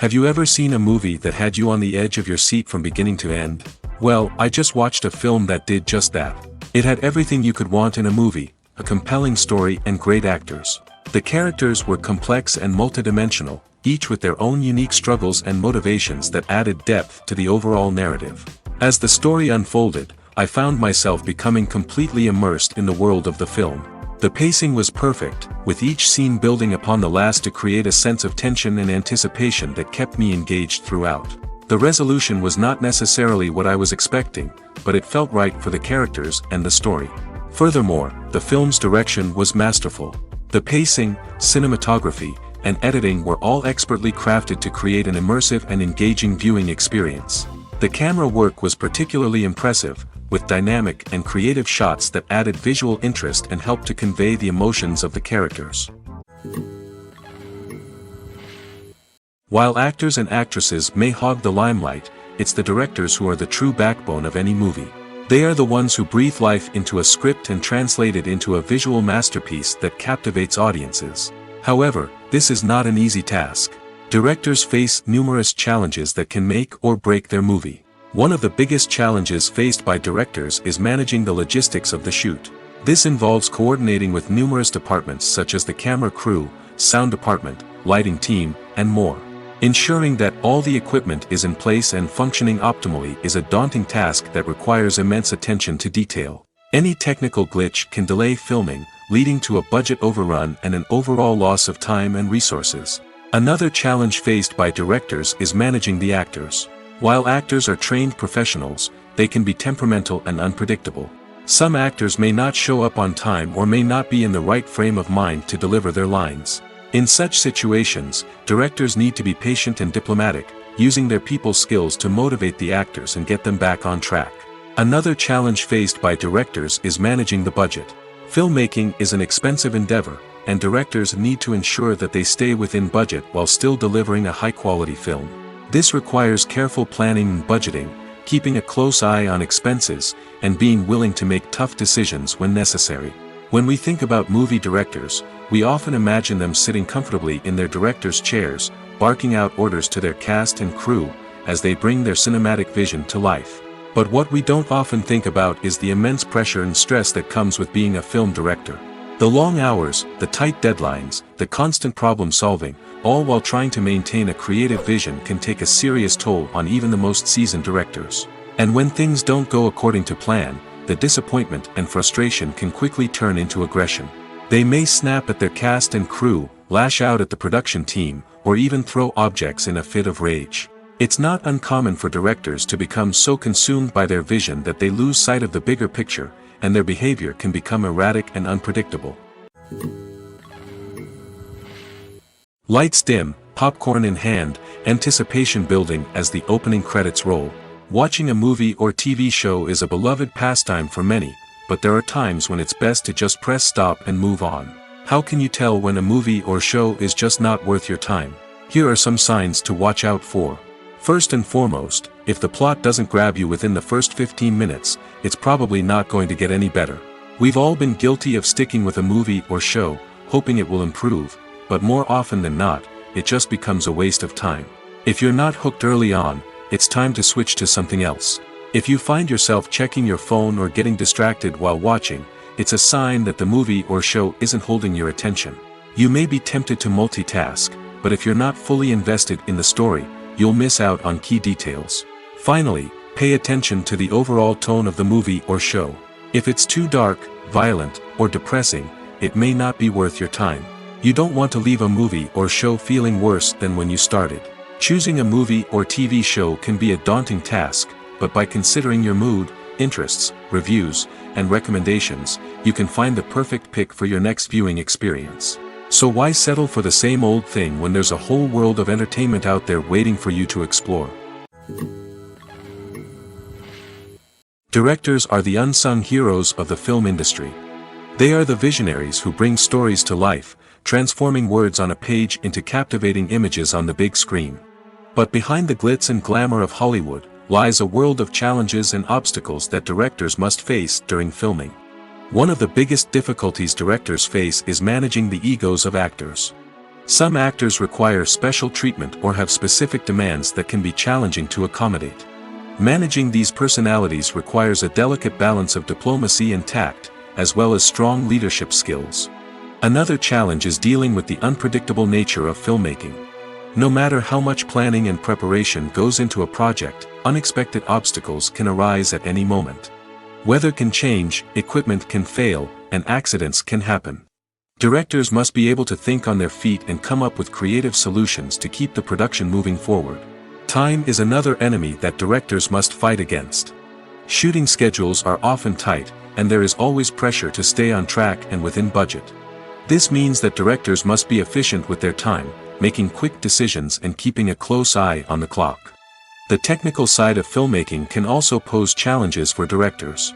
Have you ever seen a movie that had you on the edge of your seat from beginning to end? Well, I just watched a film that did just that. It had everything you could want in a movie, a compelling story and great actors. The characters were complex and multidimensional, each with their own unique struggles and motivations that added depth to the overall narrative. As the story unfolded, I found myself becoming completely immersed in the world of the film. The pacing was perfect, with each scene building upon the last to create a sense of tension and anticipation that kept me engaged throughout. The resolution was not necessarily what I was expecting, but it felt right for the characters and the story. Furthermore, the film's direction was masterful. The pacing, cinematography, and editing were all expertly crafted to create an immersive and engaging viewing experience. The camera work was particularly impressive, with dynamic and creative shots that added visual interest and helped to convey the emotions of the characters. While actors and actresses may hog the limelight, it's the directors who are the true backbone of any movie. They are the ones who breathe life into a script and translate it into a visual masterpiece that captivates audiences. However, this is not an easy task. Directors face numerous challenges that can make or break their movie. One of the biggest challenges faced by directors is managing the logistics of the shoot. This involves coordinating with numerous departments such as the camera crew, sound department, lighting team, and more. Ensuring that all the equipment is in place and functioning optimally is a daunting task that requires immense attention to detail. Any technical glitch can delay filming, leading to a budget overrun and an overall loss of time and resources. Another challenge faced by directors is managing the actors. While actors are trained professionals, they can be temperamental and unpredictable. Some actors may not show up on time or may not be in the right frame of mind to deliver their lines. In such situations, directors need to be patient and diplomatic, using their people skills to motivate the actors and get them back on track. Another challenge faced by directors is managing the budget. Filmmaking is an expensive endeavor, and directors need to ensure that they stay within budget while still delivering a high-quality film. This requires careful planning and budgeting, keeping a close eye on expenses, and being willing to make tough decisions when necessary. When we think about movie directors, we often imagine them sitting comfortably in their director's chairs, barking out orders to their cast and crew, as they bring their cinematic vision to life. But what we don't often think about is the immense pressure and stress that comes with being a film director. The long hours, the tight deadlines, the constant problem solving, all while trying to maintain a creative vision can take a serious toll on even the most seasoned directors. And when things don't go according to plan, the disappointment and frustration can quickly turn into aggression. They may snap at their cast and crew, lash out at the production team, or even throw objects in a fit of rage. It's not uncommon for directors to become so consumed by their vision that they lose sight of the bigger picture, and their behavior can become erratic and unpredictable. Lights dim, popcorn in hand, anticipation building as the opening credits roll. Watching a movie or TV show is a beloved pastime for many, but there are times when it's best to just press stop and move on. How can you tell when a movie or show is just not worth your time? Here are some signs to watch out for. First and foremost, if the plot doesn't grab you within the first 15 minutes, it's probably not going to get any better. We've all been guilty of sticking with a movie or show, hoping it will improve, but more often than not, it just becomes a waste of time. If you're not hooked early on, it's time to switch to something else. If you find yourself checking your phone or getting distracted while watching, it's a sign that the movie or show isn't holding your attention. You may be tempted to multitask, but if you're not fully invested in the story, you'll miss out on key details. Finally, pay attention to the overall tone of the movie or show. If it's too dark, violent, or depressing, it may not be worth your time. You don't want to leave a movie or show feeling worse than when you started. Choosing a movie or TV show can be a daunting task, but by considering your mood, interests, reviews, and recommendations, you can find the perfect pick for your next viewing experience. So why settle for the same old thing when there's a whole world of entertainment out there waiting for you to explore? Directors are the unsung heroes of the film industry. They are the visionaries who bring stories to life, transforming words on a page into captivating images on the big screen. But behind the glitz and glamour of Hollywood, lies a world of challenges and obstacles that directors must face during filming. One of the biggest difficulties directors face is managing the egos of actors. Some actors require special treatment or have specific demands that can be challenging to accommodate. Managing these personalities requires a delicate balance of diplomacy and tact, as well as strong leadership skills. Another challenge is dealing with the unpredictable nature of filmmaking. No matter how much planning and preparation goes into a project, unexpected obstacles can arise at any moment. Weather can change, equipment can fail, and accidents can happen. Directors must be able to think on their feet and come up with creative solutions to keep the production moving forward. Time is another enemy that directors must fight against. Shooting schedules are often tight, and there is always pressure to stay on track and within budget. This means that directors must be efficient with their time, making quick decisions and keeping a close eye on the clock. The technical side of filmmaking can also pose challenges for directors.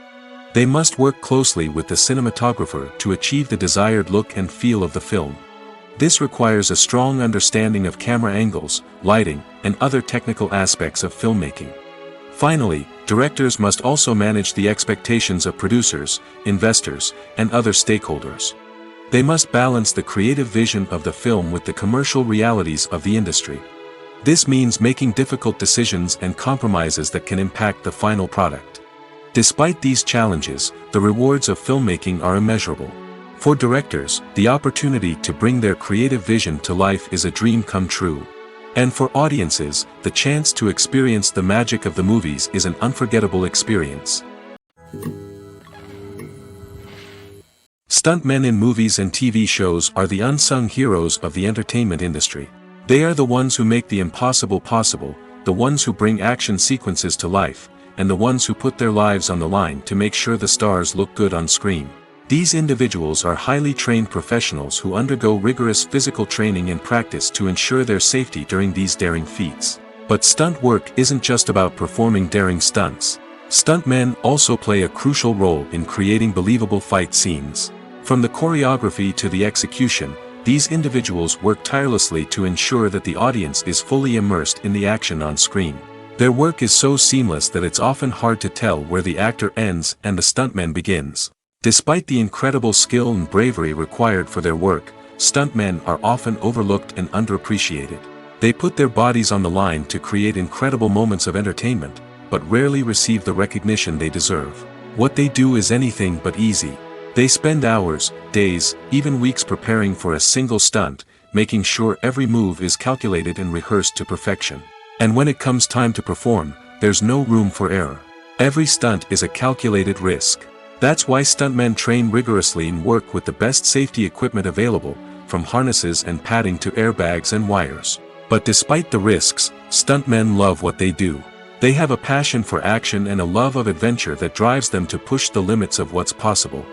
They must work closely with the cinematographer to achieve the desired look and feel of the film. This requires a strong understanding of camera angles, lighting, and other technical aspects of filmmaking. Finally, directors must also manage the expectations of producers, investors, and other stakeholders. They must balance the creative vision of the film with the commercial realities of the industry. This means making difficult decisions and compromises that can impact the final product. Despite these challenges, the rewards of filmmaking are immeasurable. For directors, the opportunity to bring their creative vision to life is a dream come true. And for audiences, the chance to experience the magic of the movies is an unforgettable experience. Stuntmen in movies and TV shows are the unsung heroes of the entertainment industry. They are the ones who make the impossible possible, the ones who bring action sequences to life, and the ones who put their lives on the line to make sure the stars look good on screen. These individuals are highly trained professionals who undergo rigorous physical training and practice to ensure their safety during these daring feats. But stunt work isn't just about performing daring stunts. Stuntmen also play a crucial role in creating believable fight scenes. From the choreography to the execution, these individuals work tirelessly to ensure that the audience is fully immersed in the action on screen. Their work is so seamless that it's often hard to tell where the actor ends and the stuntman begins. Despite the incredible skill and bravery required for their work, stuntmen are often overlooked and underappreciated. They put their bodies on the line to create incredible moments of entertainment, but rarely receive the recognition they deserve. What they do is anything but easy. They spend hours, days, even weeks preparing for a single stunt, making sure every move is calculated and rehearsed to perfection. And when it comes time to perform, there's no room for error. Every stunt is a calculated risk. That's why stuntmen train rigorously and work with the best safety equipment available, from harnesses and padding to airbags and wires. But despite the risks, stuntmen love what they do. They have a passion for action and a love of adventure that drives them to push the limits of what's possible.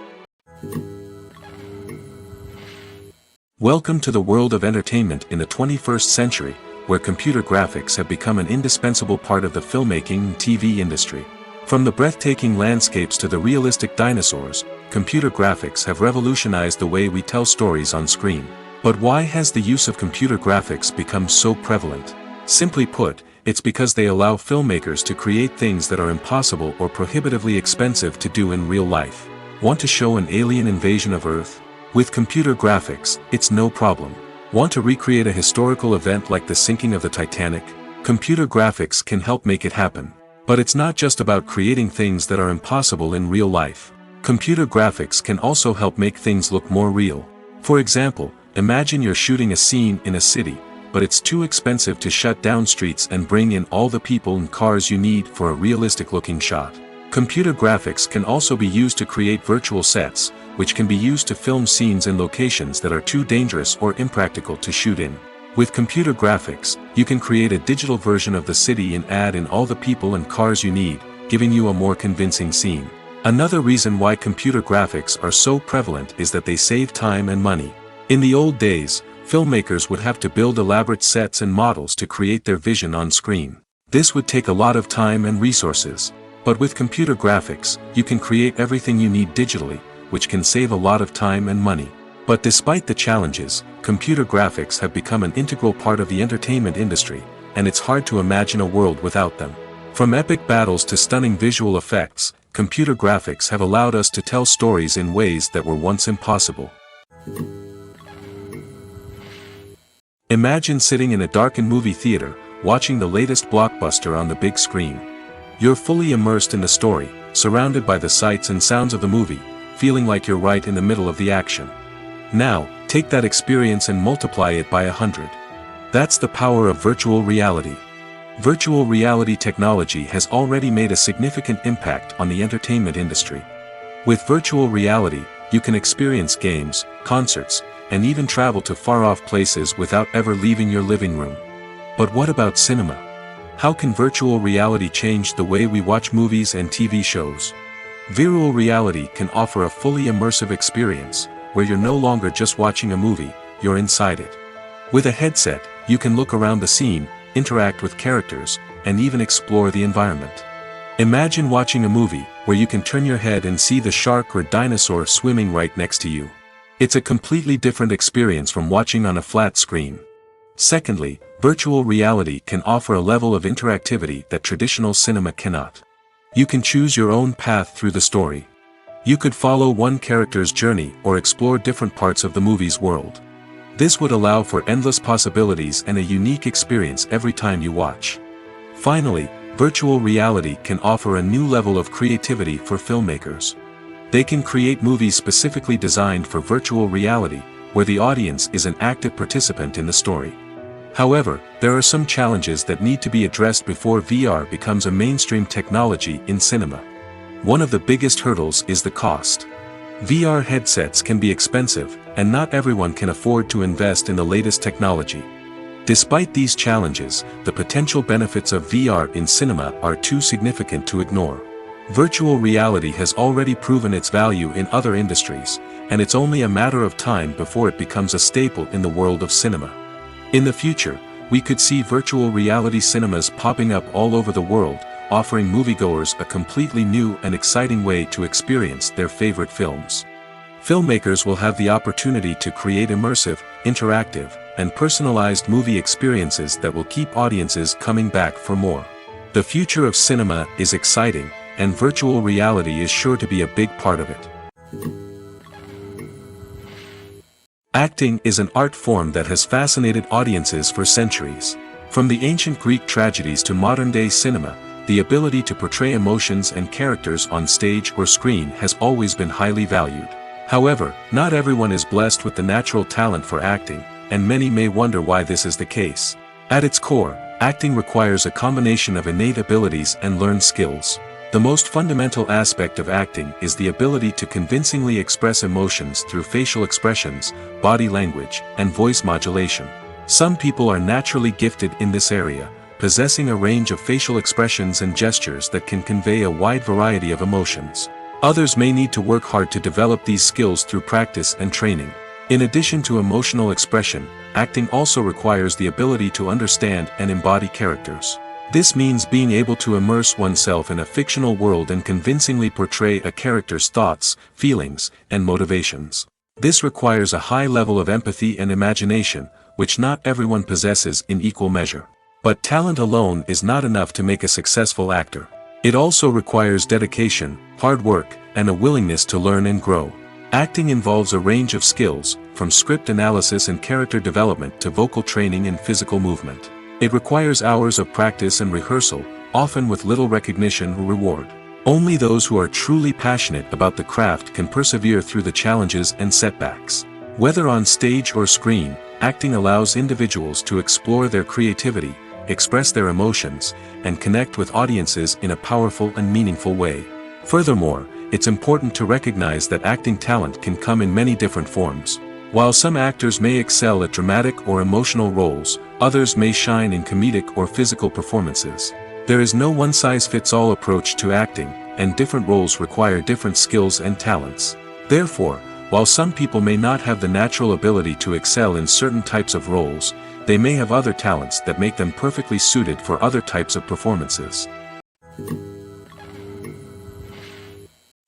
Welcome to the world of entertainment in the 21st century, where computer graphics have become an indispensable part of the filmmaking and TV industry. From the breathtaking landscapes to the realistic dinosaurs, computer graphics have revolutionized the way we tell stories on screen. But why has the use of computer graphics become so prevalent? Simply put, it's because they allow filmmakers to create things that are impossible or prohibitively expensive to do in real life. Want to show an alien invasion of Earth? With computer graphics, it's no problem. Want to recreate a historical event like the sinking of the Titanic? Computer graphics can help make it happen. But it's not just about creating things that are impossible in real life. Computer graphics can also help make things look more real. For example, imagine you're shooting a scene in a city, but it's too expensive to shut down streets and bring in all the people and cars you need for a realistic-looking shot. Computer graphics can also be used to create virtual sets, which can be used to film scenes in locations that are too dangerous or impractical to shoot in. With computer graphics, you can create a digital version of the city and add in all the people and cars you need, giving you a more convincing scene. Another reason why computer graphics are so prevalent is that they save time and money. In the old days, filmmakers would have to build elaborate sets and models to create their vision on screen. This would take a lot of time and resources. But with computer graphics, you can create everything you need digitally, which can save a lot of time and money. But despite the challenges, computer graphics have become an integral part of the entertainment industry, and it's hard to imagine a world without them. From epic battles to stunning visual effects, computer graphics have allowed us to tell stories in ways that were once impossible. Imagine sitting in a darkened movie theater, watching the latest blockbuster on the big screen. You're fully immersed in the story, surrounded by the sights and sounds of the movie, feeling like you're right in the middle of the action. Now, take that experience and multiply it by 100. That's the power of virtual reality. Virtual reality technology has already made a significant impact on the entertainment industry. With virtual reality, you can experience games, concerts, and even travel to far-off places without ever leaving your living room. But what about cinema? How can virtual reality change the way we watch movies and TV shows? Virtual reality can offer a fully immersive experience, where you're no longer just watching a movie, you're inside it. With a headset, you can look around the scene, interact with characters, and even explore the environment. Imagine watching a movie, where you can turn your head and see the shark or dinosaur swimming right next to you. It's a completely different experience from watching on a flat screen. Secondly, virtual reality can offer a level of interactivity that traditional cinema cannot. You can choose your own path through the story. You could follow one character's journey or explore different parts of the movie's world. This would allow for endless possibilities and a unique experience every time you watch. Finally, virtual reality can offer a new level of creativity for filmmakers. They can create movies specifically designed for virtual reality, where the audience is an active participant in the story. However, there are some challenges that need to be addressed before VR becomes a mainstream technology in cinema. One of the biggest hurdles is the cost. VR headsets can be expensive, and not everyone can afford to invest in the latest technology. Despite these challenges, the potential benefits of VR in cinema are too significant to ignore. Virtual reality has already proven its value in other industries, and it's only a matter of time before it becomes a staple in the world of cinema. In the future, we could see virtual reality cinemas popping up all over the world, offering moviegoers a completely new and exciting way to experience their favorite films. Filmmakers will have the opportunity to create immersive, interactive, and personalized movie experiences that will keep audiences coming back for more. The future of cinema is exciting, and virtual reality is sure to be a big part of it. Acting is an art form that has fascinated audiences for centuries. From the ancient Greek tragedies to modern-day cinema, the ability to portray emotions and characters on stage or screen has always been highly valued. However, not everyone is blessed with the natural talent for acting, and many may wonder why this is the case. At its core, acting requires a combination of innate abilities and learned skills. The most fundamental aspect of acting is the ability to convincingly express emotions through facial expressions, body language, and voice modulation. Some people are naturally gifted in this area, possessing a range of facial expressions and gestures that can convey a wide variety of emotions. Others may need to work hard to develop these skills through practice and training. In addition to emotional expression, acting also requires the ability to understand and embody characters. This means being able to immerse oneself in a fictional world and convincingly portray a character's thoughts, feelings, and motivations. This requires a high level of empathy and imagination, which not everyone possesses in equal measure. But talent alone is not enough to make a successful actor. It also requires dedication, hard work, and a willingness to learn and grow. Acting involves a range of skills, from script analysis and character development to vocal training and physical movement. It requires hours of practice and rehearsal, often with little recognition or reward. Only those who are truly passionate about the craft can persevere through the challenges and setbacks. Whether on stage or screen, acting allows individuals to explore their creativity, express their emotions, and connect with audiences in a powerful and meaningful way. Furthermore, it's important to recognize that acting talent can come in many different forms. While some actors may excel at dramatic or emotional roles, others may shine in comedic or physical performances. There is no one-size-fits-all approach to acting, and different roles require different skills and talents. Therefore, while some people may not have the natural ability to excel in certain types of roles, they may have other talents that make them perfectly suited for other types of performances.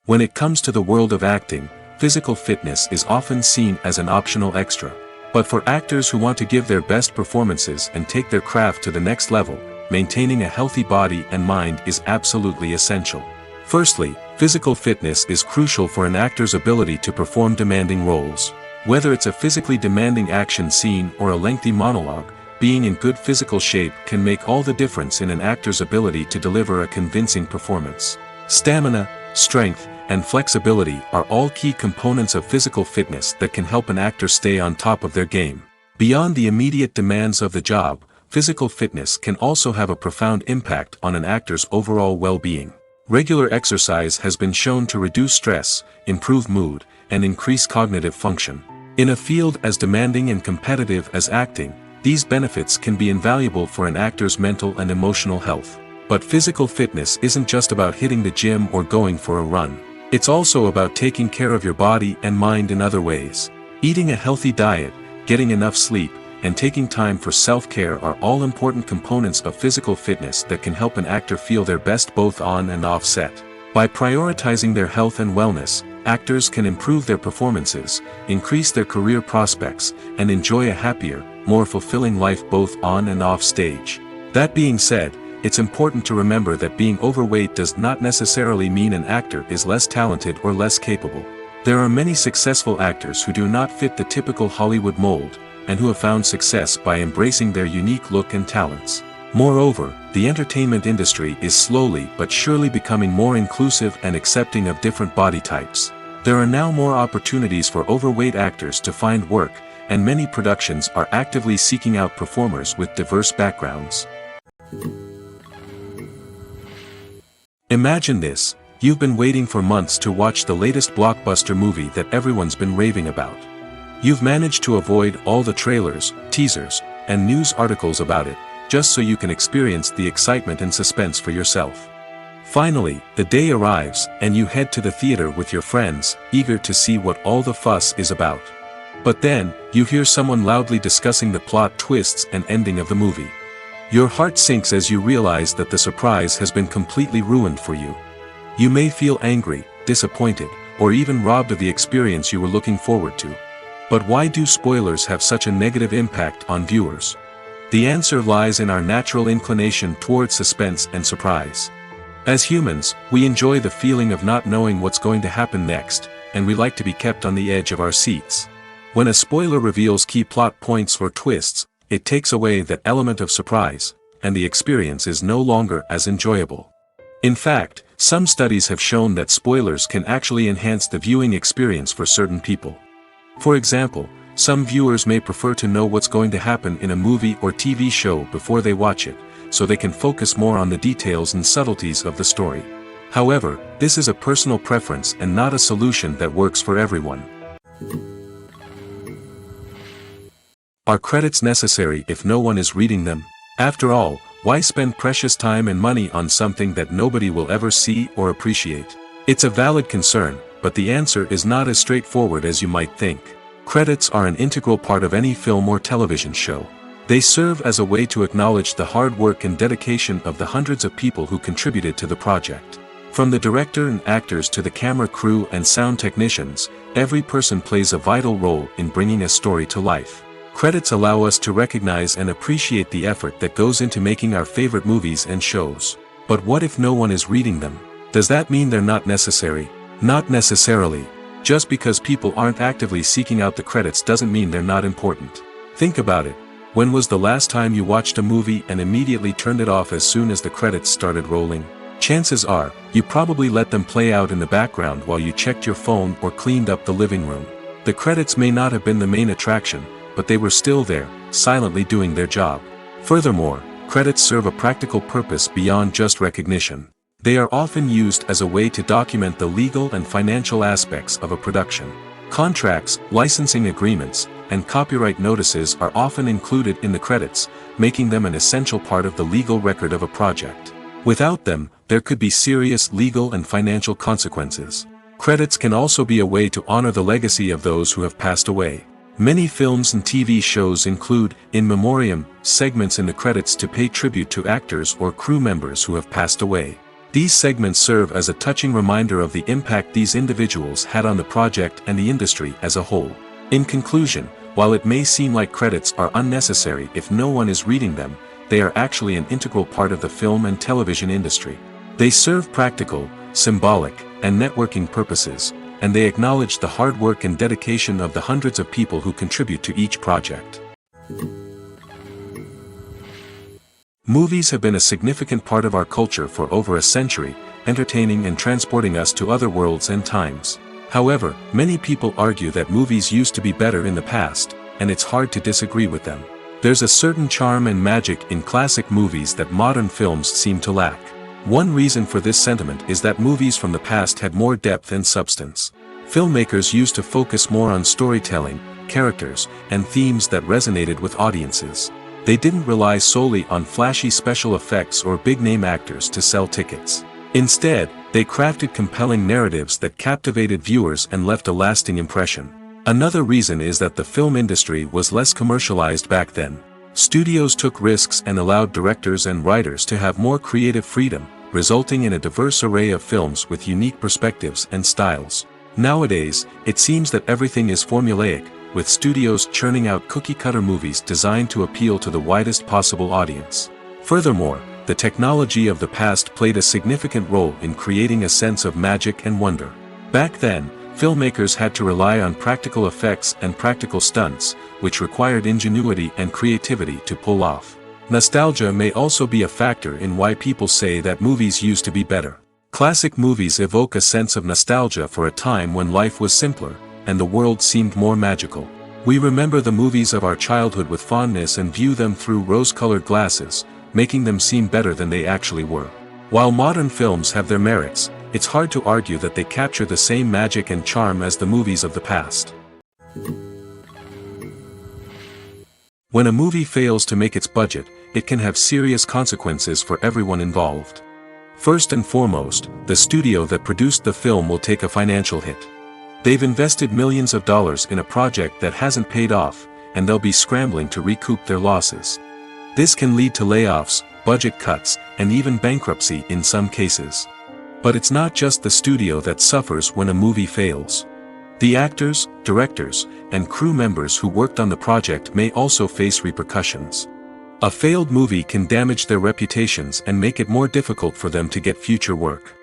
When it comes to the world of acting, physical fitness is often seen as an optional extra. But for actors who want to give their best performances and take their craft to the next level, maintaining a healthy body and mind is absolutely essential. Firstly, physical fitness is crucial for an actor's ability to perform demanding roles. Whether it's a physically demanding action scene or a lengthy monologue, being in good physical shape can make all the difference in an actor's ability to deliver a convincing performance. Stamina, strength, and flexibility are all key components of physical fitness that can help an actor stay on top of their game. Beyond the immediate demands of the job, physical fitness can also have a profound impact on an actor's overall well-being. Regular exercise has been shown to reduce stress, improve mood, and increase cognitive function. In a field as demanding and competitive as acting, these benefits can be invaluable for an actor's mental and emotional health. But physical fitness isn't just about hitting the gym or going for a run. It's also about taking care of your body and mind in other ways. Eating a healthy diet, getting enough sleep, and taking time for self-care are all important components of physical fitness that can help an actor feel their best both on and off set. By prioritizing their health and wellness, actors can improve their performances, increase their career prospects, and enjoy a happier, more fulfilling life both on and off stage. That being said, it's important to remember that being overweight does not necessarily mean an actor is less talented or less capable. There are many successful actors who do not fit the typical Hollywood mold, and who have found success by embracing their unique look and talents. Moreover, the entertainment industry is slowly but surely becoming more inclusive and accepting of different body types. There are now more opportunities for overweight actors to find work, and many productions are actively seeking out performers with diverse backgrounds. Imagine this: you've been waiting for months to watch the latest blockbuster movie that everyone's been raving about. You've managed to avoid all the trailers, teasers, and news articles about it, just so you can experience the excitement and suspense for yourself. Finally, the day arrives, and you head to the theater with your friends, eager to see what all the fuss is about. But then, you hear someone loudly discussing the plot twists and ending of the movie. Your heart sinks as you realize that the surprise has been completely ruined for you. You may feel angry, disappointed, or even robbed of the experience you were looking forward to. But why do spoilers have such a negative impact on viewers? The answer lies in our natural inclination toward suspense and surprise. As humans, we enjoy the feeling of not knowing what's going to happen next, and we like to be kept on the edge of our seats. When a spoiler reveals key plot points or twists, it takes away that element of surprise, and the experience is no longer as enjoyable. In fact, some studies have shown that spoilers can actually enhance the viewing experience for certain people. For example, some viewers may prefer to know what's going to happen in a movie or TV show before they watch it, so they can focus more on the details and subtleties of the story. However, this is a personal preference and not a solution that works for everyone. Are credits necessary if no one is reading them? After all, why spend precious time and money on something that nobody will ever see or appreciate? It's a valid concern, but the answer is not as straightforward as you might think. Credits are an integral part of any film or television show. They serve as a way to acknowledge the hard work and dedication of the hundreds of people who contributed to the project. From the director and actors to the camera crew and sound technicians, every person plays a vital role in bringing a story to life. Credits allow us to recognize and appreciate the effort that goes into making our favorite movies and shows. But what if no one is reading them? Does that mean they're not necessary? Not necessarily. Just because people aren't actively seeking out the credits doesn't mean they're not important. Think about it. When was the last time you watched a movie and immediately turned it off as soon as the credits started rolling? Chances are, you probably let them play out in the background while you checked your phone or cleaned up the living room. The credits may not have been the main attraction, but they were still there, silently doing their job. Furthermore, credits serve a practical purpose beyond just recognition. They are often used as a way to document the legal and financial aspects of a production. Contracts, licensing agreements, and copyright notices are often included in the credits, making them an essential part of the legal record of a project. Without them, there could be serious legal and financial consequences. Credits can also be a way to honor the legacy of those who have passed away. Many films and TV shows include, in memoriam, segments in the credits to pay tribute to actors or crew members who have passed away. These segments serve as a touching reminder of the impact these individuals had on the project and the industry as a whole. In conclusion, while it may seem like credits are unnecessary if no one is reading them, they are actually an integral part of the film and television industry. They serve practical, symbolic, and networking purposes, and they acknowledge the hard work and dedication of the hundreds of people who contribute to each project. Movies have been a significant part of our culture for over a century, entertaining and transporting us to other worlds and times. However, many people argue that movies used to be better in the past, and it's hard to disagree with them. There's a certain charm and magic in classic movies that modern films seem to lack. One reason for this sentiment is that movies from the past had more depth and substance. Filmmakers used to focus more on storytelling, characters, and themes that resonated with audiences. They didn't rely solely on flashy special effects or big-name actors to sell tickets. Instead, they crafted compelling narratives that captivated viewers and left a lasting impression. Another reason is that the film industry was less commercialized back then. Studios took risks and allowed directors and writers to have more creative freedom, resulting in a diverse array of films with unique perspectives and styles. Nowadays, it seems that everything is formulaic, with studios churning out cookie-cutter movies designed to appeal to the widest possible audience. Furthermore, the technology of the past played a significant role in creating a sense of magic and wonder. Back then, filmmakers had to rely on practical effects and practical stunts, which required ingenuity and creativity to pull off. Nostalgia may also be a factor in why people say that movies used to be better. Classic movies evoke a sense of nostalgia for a time when life was simpler, and the world seemed more magical. We remember the movies of our childhood with fondness and view them through rose-colored glasses, making them seem better than they actually were. While modern films have their merits, it's hard to argue that they capture the same magic and charm as the movies of the past. When a movie fails to make its budget, it can have serious consequences for everyone involved. First and foremost, the studio that produced the film will take a financial hit. They've invested millions of dollars in a project that hasn't paid off, and they'll be scrambling to recoup their losses. This can lead to layoffs, budget cuts, and even bankruptcy in some cases. But it's not just the studio that suffers when a movie fails. The actors, directors, and crew members who worked on the project may also face repercussions. A failed movie can damage their reputations and make it more difficult for them to get future work.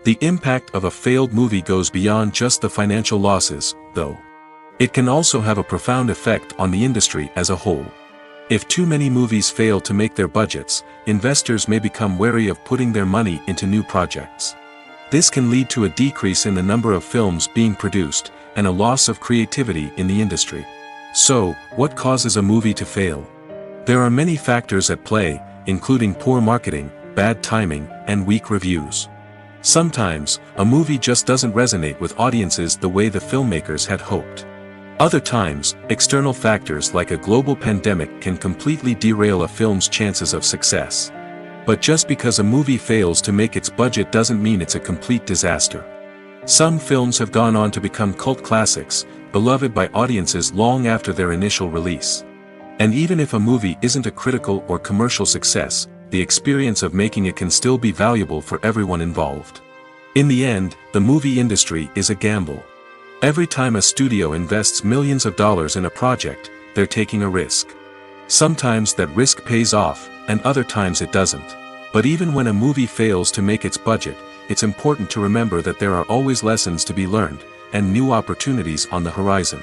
The impact of a failed movie goes beyond just the financial losses, though. It can also have a profound effect on the industry as a whole. If too many movies fail to make their budgets, investors may become wary of putting their money into new projects. This can lead to a decrease in the number of films being produced, and a loss of creativity in the industry. So, what causes a movie to fail? There are many factors at play, including poor marketing, bad timing, and weak reviews. Sometimes, a movie just doesn't resonate with audiences the way the filmmakers had hoped. Other times, external factors like a global pandemic can completely derail a film's chances of success. But just because a movie fails to make its budget doesn't mean it's a complete disaster. Some films have gone on to become cult classics, beloved by audiences long after their initial release. And even if a movie isn't a critical or commercial success, the experience of making it can still be valuable for everyone involved. In the end, the movie industry is a gamble. Every time a studio invests millions of dollars in a project, they're taking a risk. Sometimes that risk pays off, and other times it doesn't. But even when a movie fails to make its budget, it's important to remember that there are always lessons to be learned, and new opportunities on the horizon.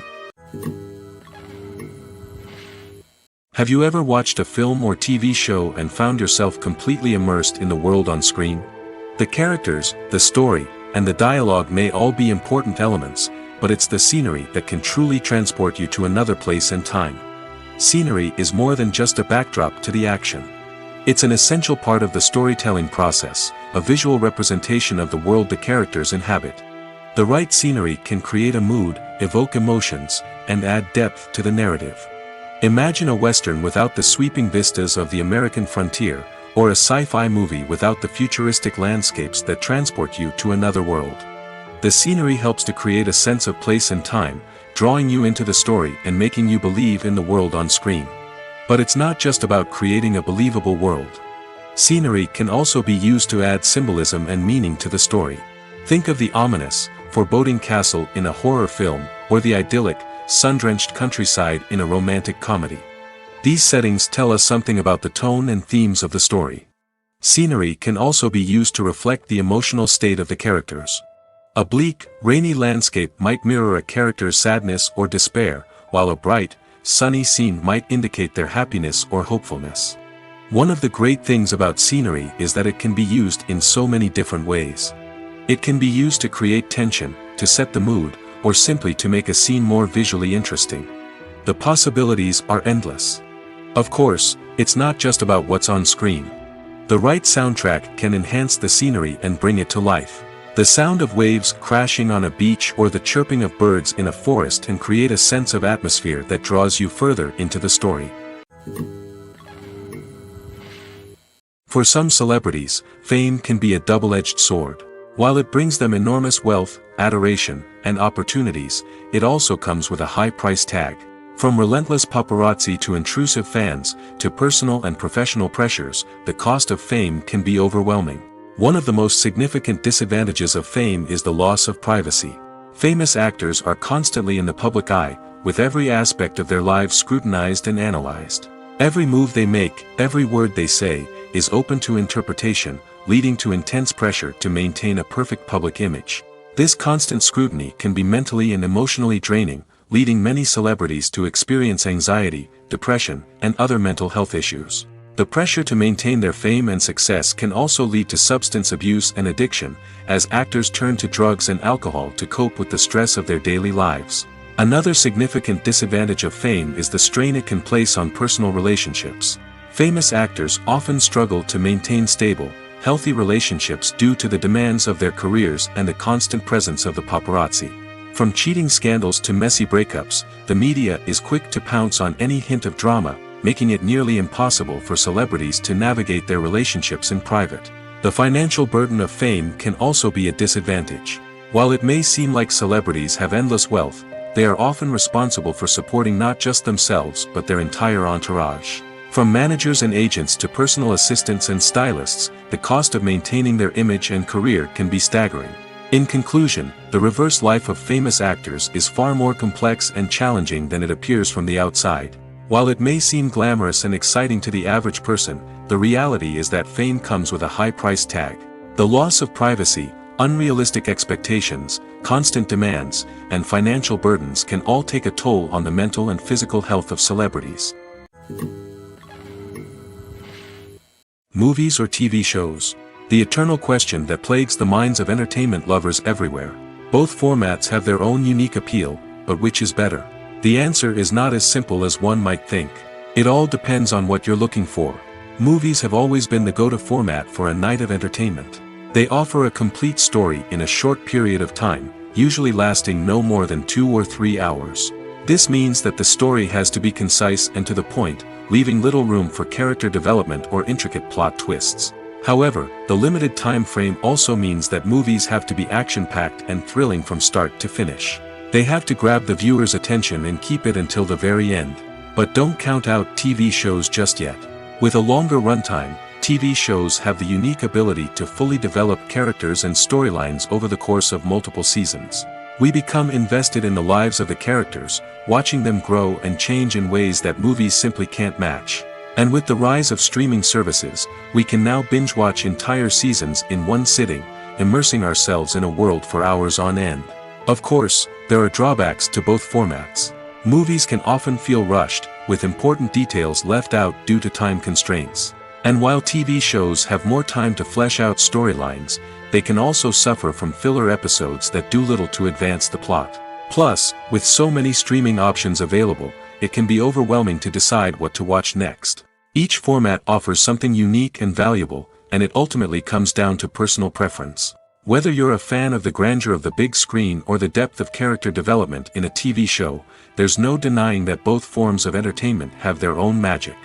Have you ever watched a film or TV show and found yourself completely immersed in the world on screen? The characters, the story, and the dialogue may all be important elements, but it's the scenery that can truly transport you to another place and time. Scenery is more than just a backdrop to the action. It's an essential part of the storytelling process, a visual representation of the world the characters inhabit. The right scenery can create a mood, evoke emotions, and add depth to the narrative. Imagine a Western without the sweeping vistas of the American frontier, or a sci-fi movie without the futuristic landscapes that transport you to another world. The scenery helps to create a sense of place and time, drawing you into the story and making you believe in the world on screen. But it's not just about creating a believable world. Scenery can also be used to add symbolism and meaning to the story. Think of the ominous, foreboding castle in a horror film, or the idyllic, sun-drenched countryside in a romantic comedy. These settings tell us something about the tone and themes of the story. Scenery can also be used to reflect the emotional state of the characters. A bleak, rainy landscape might mirror a character's sadness or despair, while a bright, sunny scene might indicate their happiness or hopefulness. One of the great things about scenery is that it can be used in so many different ways. It can be used to create tension, to set the mood, or simply to make a scene more visually interesting. The possibilities are endless. Of course, it's not just about what's on screen. The right soundtrack can enhance the scenery and bring it to life. The sound of waves crashing on a beach or the chirping of birds in a forest can create a sense of atmosphere that draws you further into the story. For some celebrities, fame can be a double-edged sword. While it brings them enormous wealth, adoration, and opportunities, it also comes with a high price tag. From relentless paparazzi to intrusive fans, to personal and professional pressures, the cost of fame can be overwhelming. One of the most significant disadvantages of fame is the loss of privacy. Famous actors are constantly in the public eye, with every aspect of their lives scrutinized and analyzed. Every move they make, every word they say, is open to interpretation, leading to intense pressure to maintain a perfect public image. This constant scrutiny can be mentally and emotionally draining, leading many celebrities to experience anxiety, depression, and other mental health issues. The pressure to maintain their fame and success can also lead to substance abuse and addiction, as actors turn to drugs and alcohol to cope with the stress of their daily lives. Another significant disadvantage of fame is the strain it can place on personal relationships. Famous actors often struggle to maintain stable, healthy relationships due to the demands of their careers and the constant presence of the paparazzi. From cheating scandals to messy breakups, the media is quick to pounce on any hint of drama, making it nearly impossible for celebrities to navigate their relationships in private. The financial burden of fame can also be a disadvantage. While it may seem like celebrities have endless wealth, they are often responsible for supporting not just themselves but their entire entourage. From managers and agents to personal assistants and stylists, the cost of maintaining their image and career can be staggering. In conclusion, the reverse life of famous actors is far more complex and challenging than it appears from the outside. While it may seem glamorous and exciting to the average person, the reality is that fame comes with a high price tag. The loss of privacy, unrealistic expectations, constant demands, and financial burdens can all take a toll on the mental and physical health of celebrities. Movies or TV shows? The eternal question that plagues the minds of entertainment lovers everywhere. Both formats have their own unique appeal, but which is better? The answer is not as simple as one might think. It all depends on what you're looking for. Movies have always been the go-to format for a night of entertainment. They offer a complete story in a short period of time, usually lasting no more than 2 or 3 hours. This means that the story has to be concise and to the point, leaving little room for character development or intricate plot twists. However, the limited time frame also means that movies have to be action-packed and thrilling from start to finish. They have to grab the viewer's attention and keep it until the very end. But don't count out TV shows just yet. With a longer runtime, TV shows have the unique ability to fully develop characters and storylines over the course of multiple seasons. We become invested in the lives of the characters, watching them grow and change in ways that movies simply can't match. And with the rise of streaming services, we can now binge-watch entire seasons in one sitting, immersing ourselves in a world for hours on end. Of course, there are drawbacks to both formats. Movies can often feel rushed, with important details left out due to time constraints. And while TV shows have more time to flesh out storylines, they can also suffer from filler episodes that do little to advance the plot. Plus, with so many streaming options available, it can be overwhelming to decide what to watch next. Each format offers something unique and valuable, and it ultimately comes down to personal preference. Whether you're a fan of the grandeur of the big screen or the depth of character development in a TV show, there's no denying that both forms of entertainment have their own magic.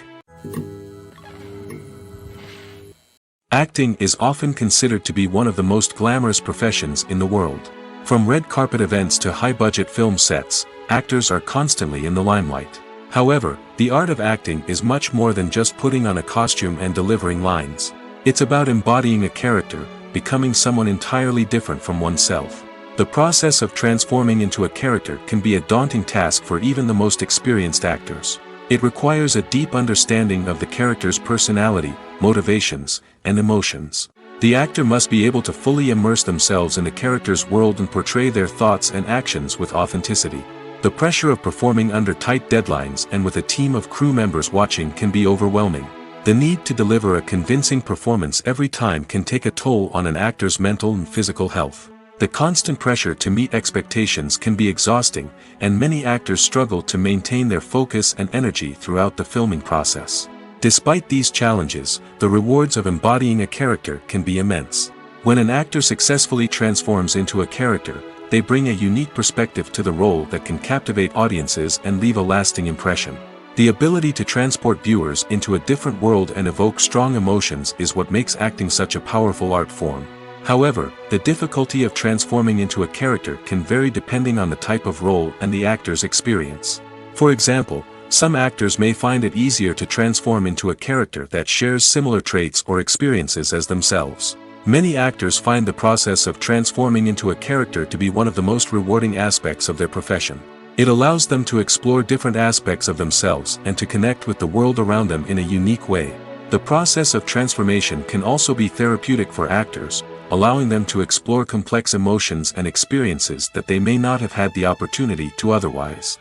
Acting is often considered to be one of the most glamorous professions in the world. From red carpet events to high-budget film sets, actors are constantly in the limelight. However, the art of acting is much more than just putting on a costume and delivering lines. It's about embodying a character, becoming someone entirely different from oneself. The process of transforming into a character can be a daunting task for even the most experienced actors. It requires a deep understanding of the character's personality, motivations, and emotions. The actor must be able to fully immerse themselves in the character's world and portray their thoughts and actions with authenticity. The pressure of performing under tight deadlines and with a team of crew members watching can be overwhelming. The need to deliver a convincing performance every time can take a toll on an actor's mental and physical health. The constant pressure to meet expectations can be exhausting, and many actors struggle to maintain their focus and energy throughout the filming process. Despite these challenges, the rewards of embodying a character can be immense. When an actor successfully transforms into a character, they bring a unique perspective to the role that can captivate audiences and leave a lasting impression. The ability to transport viewers into a different world and evoke strong emotions is what makes acting such a powerful art form. However, the difficulty of transforming into a character can vary depending on the type of role and the actor's experience. For example, some actors may find it easier to transform into a character that shares similar traits or experiences as themselves. Many actors find the process of transforming into a character to be one of the most rewarding aspects of their profession. It allows them to explore different aspects of themselves and to connect with the world around them in a unique way. The process of transformation can also be therapeutic for actors, allowing them to explore complex emotions and experiences that they may not have had the opportunity to otherwise.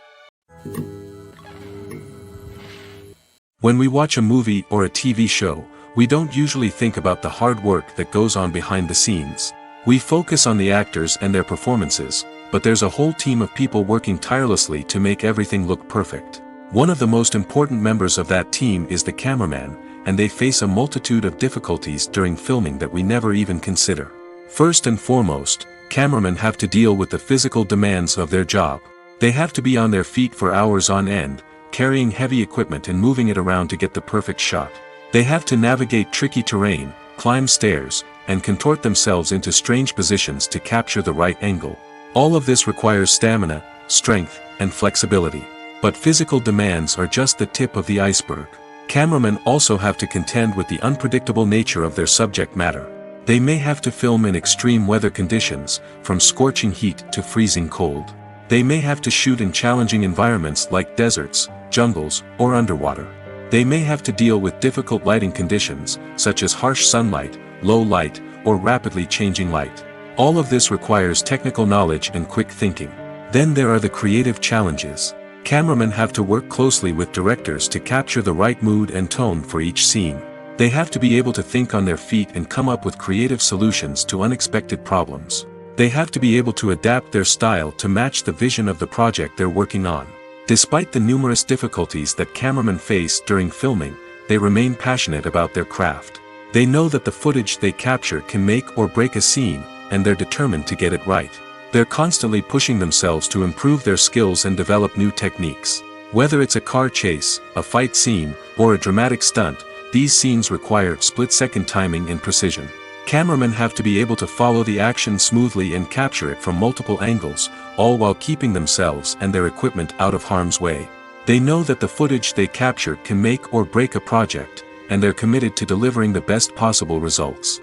When we watch a movie or a TV show, we don't usually think about the hard work that goes on behind the scenes. We focus on the actors and their performances, but there's a whole team of people working tirelessly to make everything look perfect. One of the most important members of that team is the cameraman, and they face a multitude of difficulties during filming that we never even consider. First and foremost, cameramen have to deal with the physical demands of their job. They have to be on their feet for hours on end, carrying heavy equipment and moving it around to get the perfect shot. They have to navigate tricky terrain, climb stairs, and contort themselves into strange positions to capture the right angle. All of this requires stamina, strength, and flexibility. But physical demands are just the tip of the iceberg. Cameramen also have to contend with the unpredictable nature of their subject matter. They may have to film in extreme weather conditions, from scorching heat to freezing cold. They may have to shoot in challenging environments like deserts, jungles, or underwater. They may have to deal with difficult lighting conditions, such as harsh sunlight, low light, or rapidly changing light. All of this requires technical knowledge and quick thinking. Then there are the creative challenges. Cameramen have to work closely with directors to capture the right mood and tone for each scene. They have to be able to think on their feet and come up with creative solutions to unexpected problems. They have to be able to adapt their style to match the vision of the project they're working on. Despite the numerous difficulties that cameramen face during filming, they remain passionate about their craft. They know that the footage they capture can make or break a scene, and they're determined to get it right. They're constantly pushing themselves to improve their skills and develop new techniques. Whether it's a car chase, a fight scene, or a dramatic stunt, these scenes require split-second timing and precision. Cameramen have to be able to follow the action smoothly and capture it from multiple angles, all while keeping themselves and their equipment out of harm's way. They know that the footage they capture can make or break a project, and they're committed to delivering the best possible results.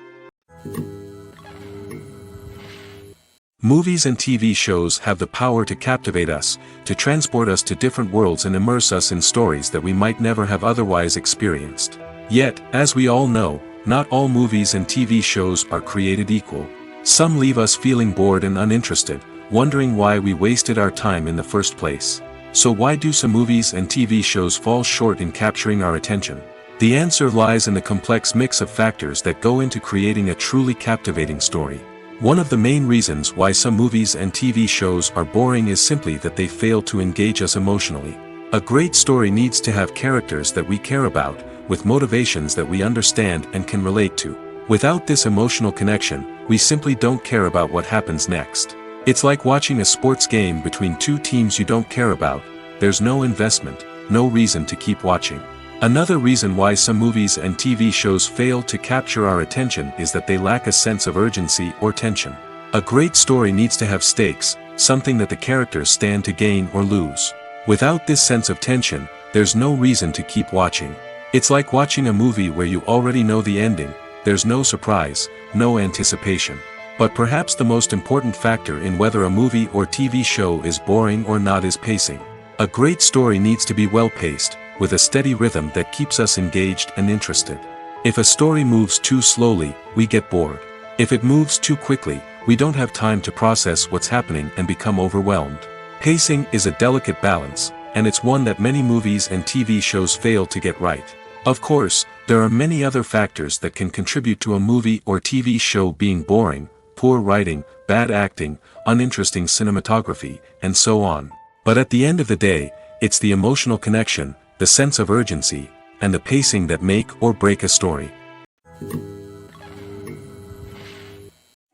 Movies and TV shows have the power to captivate us, to transport us to different worlds and immerse us in stories that we might never have otherwise experienced. Yet, as we all know, not all movies and TV shows are created equal. Some leave us feeling bored and uninterested, wondering why we wasted our time in the first place. So why do some movies and TV shows fall short in capturing our attention? The answer lies in the complex mix of factors that go into creating a truly captivating story. One of the main reasons why some movies and TV shows are boring is simply that they fail to engage us emotionally. A great story needs to have characters that we care about, with motivations that we understand and can relate to. Without this emotional connection, we simply don't care about what happens next. It's like watching a sports game between two teams you don't care about. There's no investment, no reason to keep watching. Another reason why some movies and TV shows fail to capture our attention is that they lack a sense of urgency or tension. A great story needs to have stakes, something that the characters stand to gain or lose. Without this sense of tension, there's no reason to keep watching. It's like watching a movie where you already know the ending. There's no surprise, no anticipation. But perhaps the most important factor in whether a movie or TV show is boring or not is pacing. A great story needs to be well paced, with a steady rhythm that keeps us engaged and interested. If a story moves too slowly, we get bored. If it moves too quickly, we don't have time to process what's happening and become overwhelmed. Pacing is a delicate balance, and it's one that many movies and TV shows fail to get right. Of course, there are many other factors that can contribute to a movie or TV show being boring: poor writing, bad acting, uninteresting cinematography, and so on. But at the end of the day, it's the emotional connection, the sense of urgency, and the pacing that make or break a story.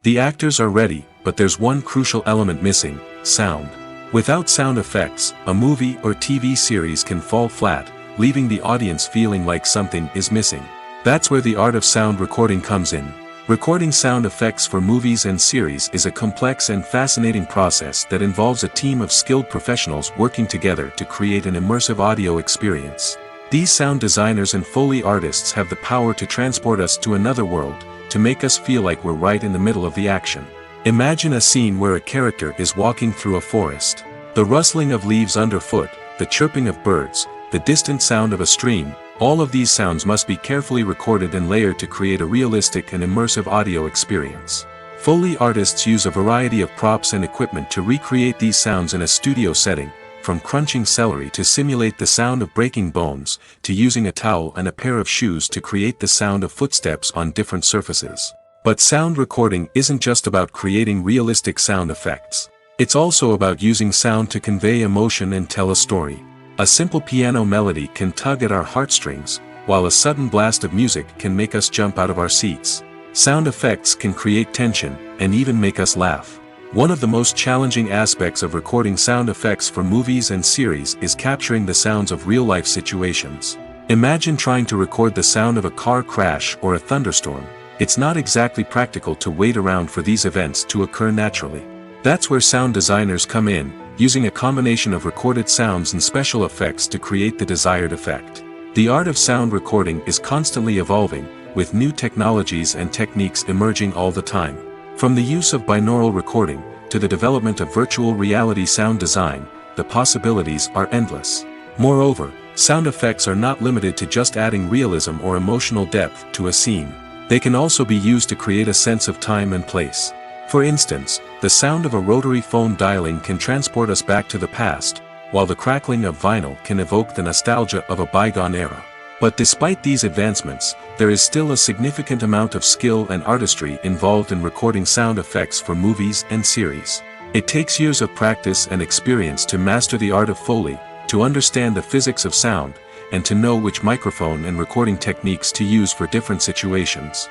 The actors are ready, but there's one crucial element missing: sound. Without sound effects, a movie or TV series can fall flat, leaving the audience feeling like something is missing. That's where the art of sound recording comes in. Recording sound effects for movies and series is a complex and fascinating process that involves a team of skilled professionals working together to create an immersive audio experience. These sound designers and Foley artists have the power to transport us to another world, to make us feel like we're right in the middle of the action. Imagine a scene where a character is walking through a forest. The rustling of leaves underfoot, the chirping of birds, the distant sound of a stream, all of these sounds must be carefully recorded and layered to create a realistic and immersive audio experience. Foley artists use a variety of props and equipment to recreate these sounds in a studio setting, from crunching celery to simulate the sound of breaking bones, to using a towel and a pair of shoes to create the sound of footsteps on different surfaces. But sound recording isn't just about creating realistic sound effects. It's also about using sound to convey emotion and tell a story. A simple piano melody can tug at our heartstrings, while a sudden blast of music can make us jump out of our seats. Sound effects can create tension, and even make us laugh. One of the most challenging aspects of recording sound effects for movies and series is capturing the sounds of real-life situations. Imagine trying to record the sound of a car crash or a thunderstorm. It's not exactly practical to wait around for these events to occur naturally. That's where sound designers come in, using a combination of recorded sounds and special effects to create the desired effect. The art of sound recording is constantly evolving, with new technologies and techniques emerging all the time. From the use of binaural recording, to the development of virtual reality sound design, the possibilities are endless. Moreover, sound effects are not limited to just adding realism or emotional depth to a scene. They can also be used to create a sense of time and place. For instance, the sound of a rotary phone dialing can transport us back to the past, while the crackling of vinyl can evoke the nostalgia of a bygone era. But despite these advancements, there is still a significant amount of skill and artistry involved in recording sound effects for movies and series. It takes years of practice and experience to master the art of Foley, to understand the physics of sound, and to know which microphone and recording techniques to use for different situations.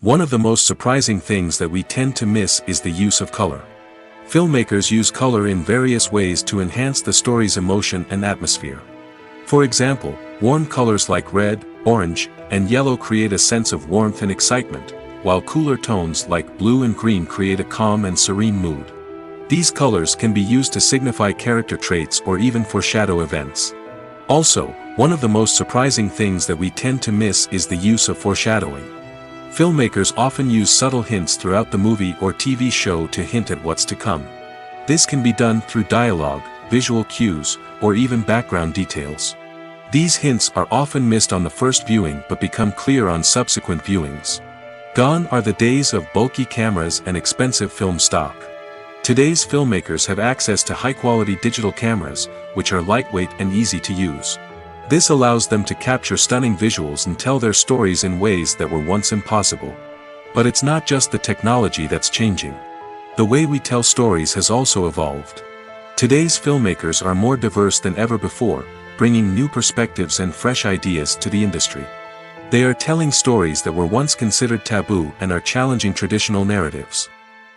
One of the most surprising things that we tend to miss is the use of color. Filmmakers use color in various ways to enhance the story's emotion and atmosphere. For example, warm colors like red, orange, and yellow create a sense of warmth and excitement, while cooler tones like blue and green create a calm and serene mood. These colors can be used to signify character traits or even foreshadow events. Also, one of the most surprising things that we tend to miss is the use of foreshadowing. Filmmakers often use subtle hints throughout the movie or TV show to hint at what's to come. This can be done through dialogue, visual cues, or even background details. These hints are often missed on the first viewing but become clear on subsequent viewings. Gone are the days of bulky cameras and expensive film stock. Today's filmmakers have access to high-quality digital cameras, which are lightweight and easy to use. This allows them to capture stunning visuals and tell their stories in ways that were once impossible. But it's not just the technology that's changing. The way we tell stories has also evolved. Today's filmmakers are more diverse than ever before, bringing new perspectives and fresh ideas to the industry. They are telling stories that were once considered taboo and are challenging traditional narratives.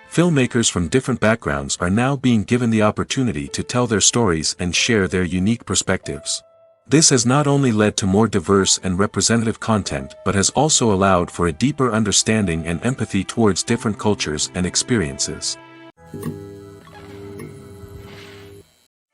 Filmmakers from different backgrounds are now being given the opportunity to tell their stories and share their unique perspectives. This has not only led to more diverse and representative content but has also allowed for a deeper understanding and empathy towards different cultures and experiences.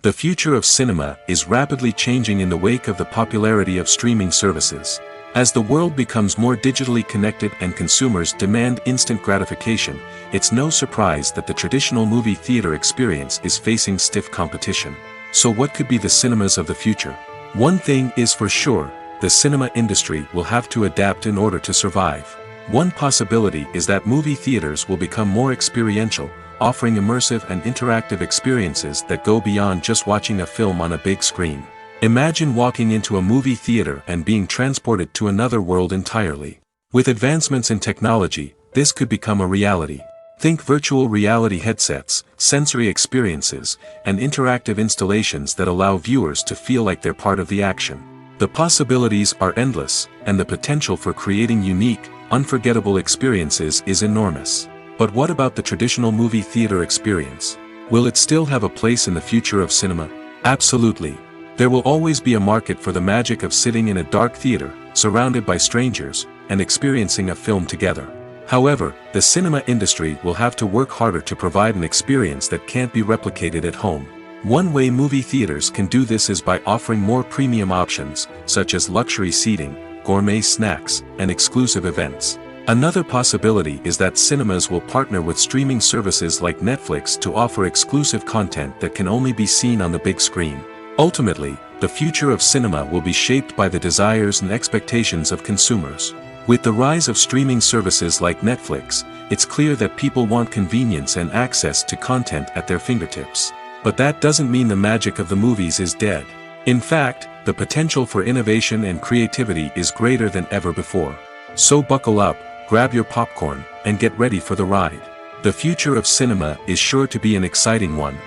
The future of cinema is rapidly changing in the wake of the popularity of streaming services. As the world becomes more digitally connected and consumers demand instant gratification, it's no surprise that the traditional movie theater experience is facing stiff competition. So what could be the cinemas of the future? One thing is for sure, the cinema industry will have to adapt in order to survive. One possibility is that movie theaters will become more experiential, offering immersive and interactive experiences that go beyond just watching a film on a big screen. Imagine walking into a movie theater and being transported to another world entirely. With advancements in technology, this could become a reality. Think virtual reality headsets, sensory experiences, and interactive installations that allow viewers to feel like they're part of the action. The possibilities are endless, and the potential for creating unique, unforgettable experiences is enormous. But what about the traditional movie theater experience? Will it still have a place in the future of cinema? Absolutely. There will always be a market for the magic of sitting in a dark theater, surrounded by strangers, and experiencing a film together. However, the cinema industry will have to work harder to provide an experience that can't be replicated at home. One way movie theaters can do this is by offering more premium options, such as luxury seating, gourmet snacks, and exclusive events. Another possibility is that cinemas will partner with streaming services like Netflix to offer exclusive content that can only be seen on the big screen. Ultimately, the future of cinema will be shaped by the desires and expectations of consumers. With the rise of streaming services like Netflix, it's clear that people want convenience and access to content at their fingertips. But that doesn't mean the magic of the movies is dead. In fact, the potential for innovation and creativity is greater than ever before. So buckle up, grab your popcorn, and get ready for the ride. The future of cinema is sure to be an exciting one.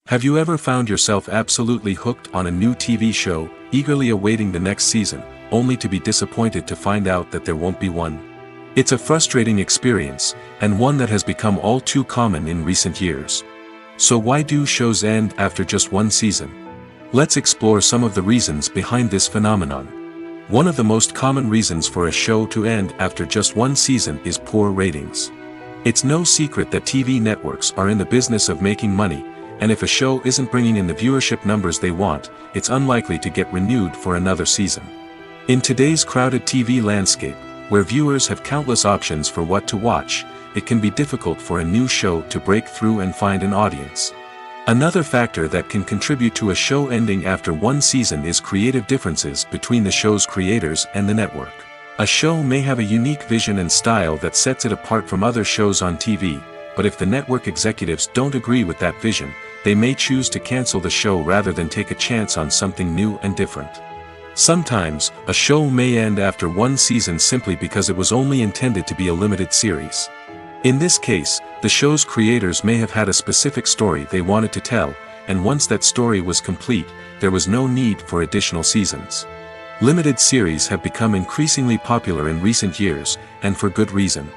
Have you ever found yourself absolutely hooked on a new TV show, eagerly awaiting the next season, only to be disappointed to find out that there won't be one? It's a frustrating experience, and one that has become all too common in recent years. So why do shows end after just one season? Let's explore some of the reasons behind this phenomenon. One of the most common reasons for a show to end after just one season is poor ratings. It's no secret that TV networks are in the business of making money, and if a show isn't bringing in the viewership numbers they want, it's unlikely to get renewed for another season. In today's crowded TV landscape, where viewers have countless options for what to watch, it can be difficult for a new show to break through and find an audience. Another factor that can contribute to a show ending after one season is creative differences between the show's creators and the network. A show may have a unique vision and style that sets it apart from other shows on TV, but if the network executives don't agree with that vision, they may choose to cancel the show rather than take a chance on something new and different. Sometimes, a show may end after one season simply because it was only intended to be a limited series. In this case, the show's creators may have had a specific story they wanted to tell, and once that story was complete, there was no need for additional seasons. Limited series have become increasingly popular in recent years, and for good reason.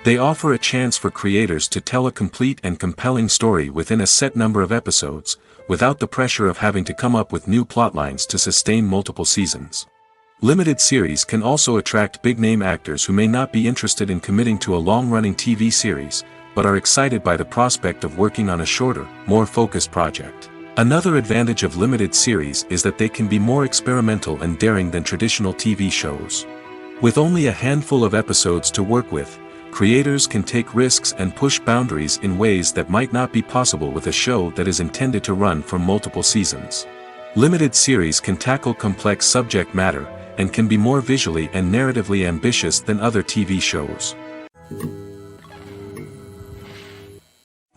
They offer a chance for creators to tell a complete and compelling story within a set number of episodes, without the pressure of having to come up with new plotlines to sustain multiple seasons. Limited series can also attract big-name actors who may not be interested in committing to a long-running TV series, but are excited by the prospect of working on a shorter, more focused project. Another advantage of limited series is that they can be more experimental and daring than traditional TV shows. With only a handful of episodes to work with, creators can take risks and push boundaries in ways that might not be possible with a show that is intended to run for multiple seasons. Limited series can tackle complex subject matter, and can be more visually and narratively ambitious than other TV shows.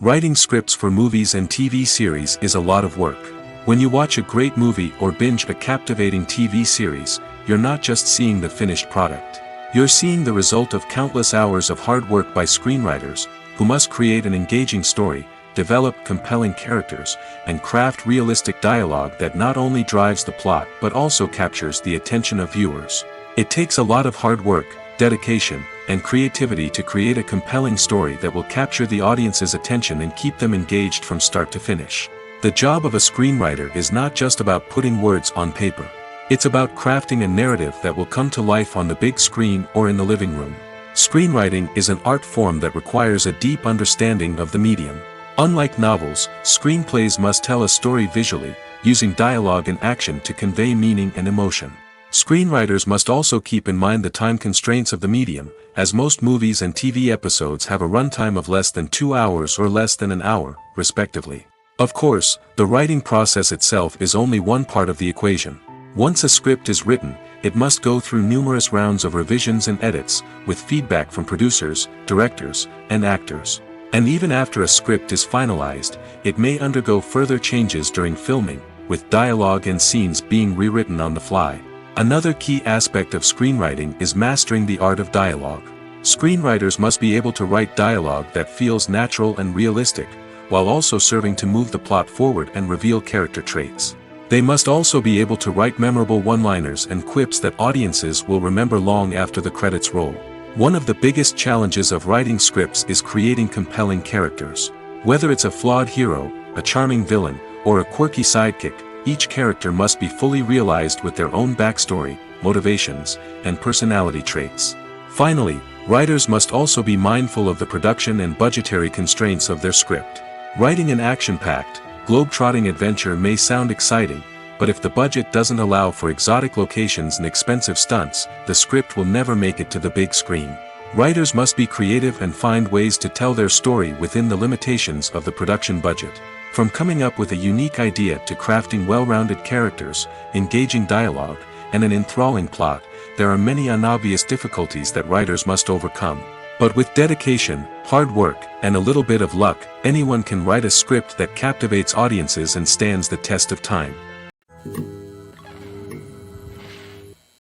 Writing scripts for movies and TV series is a lot of work. When you watch a great movie or binge a captivating TV series, you're not just seeing the finished product. You're seeing the result of countless hours of hard work by screenwriters, who must create an engaging story, develop compelling characters, and craft realistic dialogue that not only drives the plot but also captures the attention of viewers. It takes a lot of hard work, dedication, and creativity to create a compelling story that will capture the audience's attention and keep them engaged from start to finish. The job of a screenwriter is not just about putting words on paper. It's about crafting a narrative that will come to life on the big screen or in the living room. Screenwriting is an art form that requires a deep understanding of the medium. Unlike novels, screenplays must tell a story visually, using dialogue and action to convey meaning and emotion. Screenwriters must also keep in mind the time constraints of the medium, as most movies and TV episodes have a runtime of less than 2 hours or less than an hour, respectively. Of course, the writing process itself is only one part of the equation. Once a script is written, it must go through numerous rounds of revisions and edits, with feedback from producers, directors, and actors. And even after a script is finalized, it may undergo further changes during filming, with dialogue and scenes being rewritten on the fly. Another key aspect of screenwriting is mastering the art of dialogue. Screenwriters must be able to write dialogue that feels natural and realistic, while also serving to move the plot forward and reveal character traits. They must also be able to write memorable one-liners and quips that audiences will remember long after the credits roll. One of the biggest challenges of writing scripts is creating compelling characters. Whether it's a flawed hero, a charming villain, or a quirky sidekick, each character must be fully realized with their own backstory, motivations, and personality traits. Finally, writers must also be mindful of the production and budgetary constraints of their script. Writing an action-packed, globe-trotting adventure may sound exciting, but if the budget doesn't allow for exotic locations and expensive stunts, the script will never make it to the big screen. Writers must be creative and find ways to tell their story within the limitations of the production budget. From coming up with a unique idea to crafting well-rounded characters, engaging dialogue, and an enthralling plot, there are many unobvious difficulties that writers must overcome. But with dedication, hard work, and a little bit of luck, anyone can write a script that captivates audiences and stands the test of time.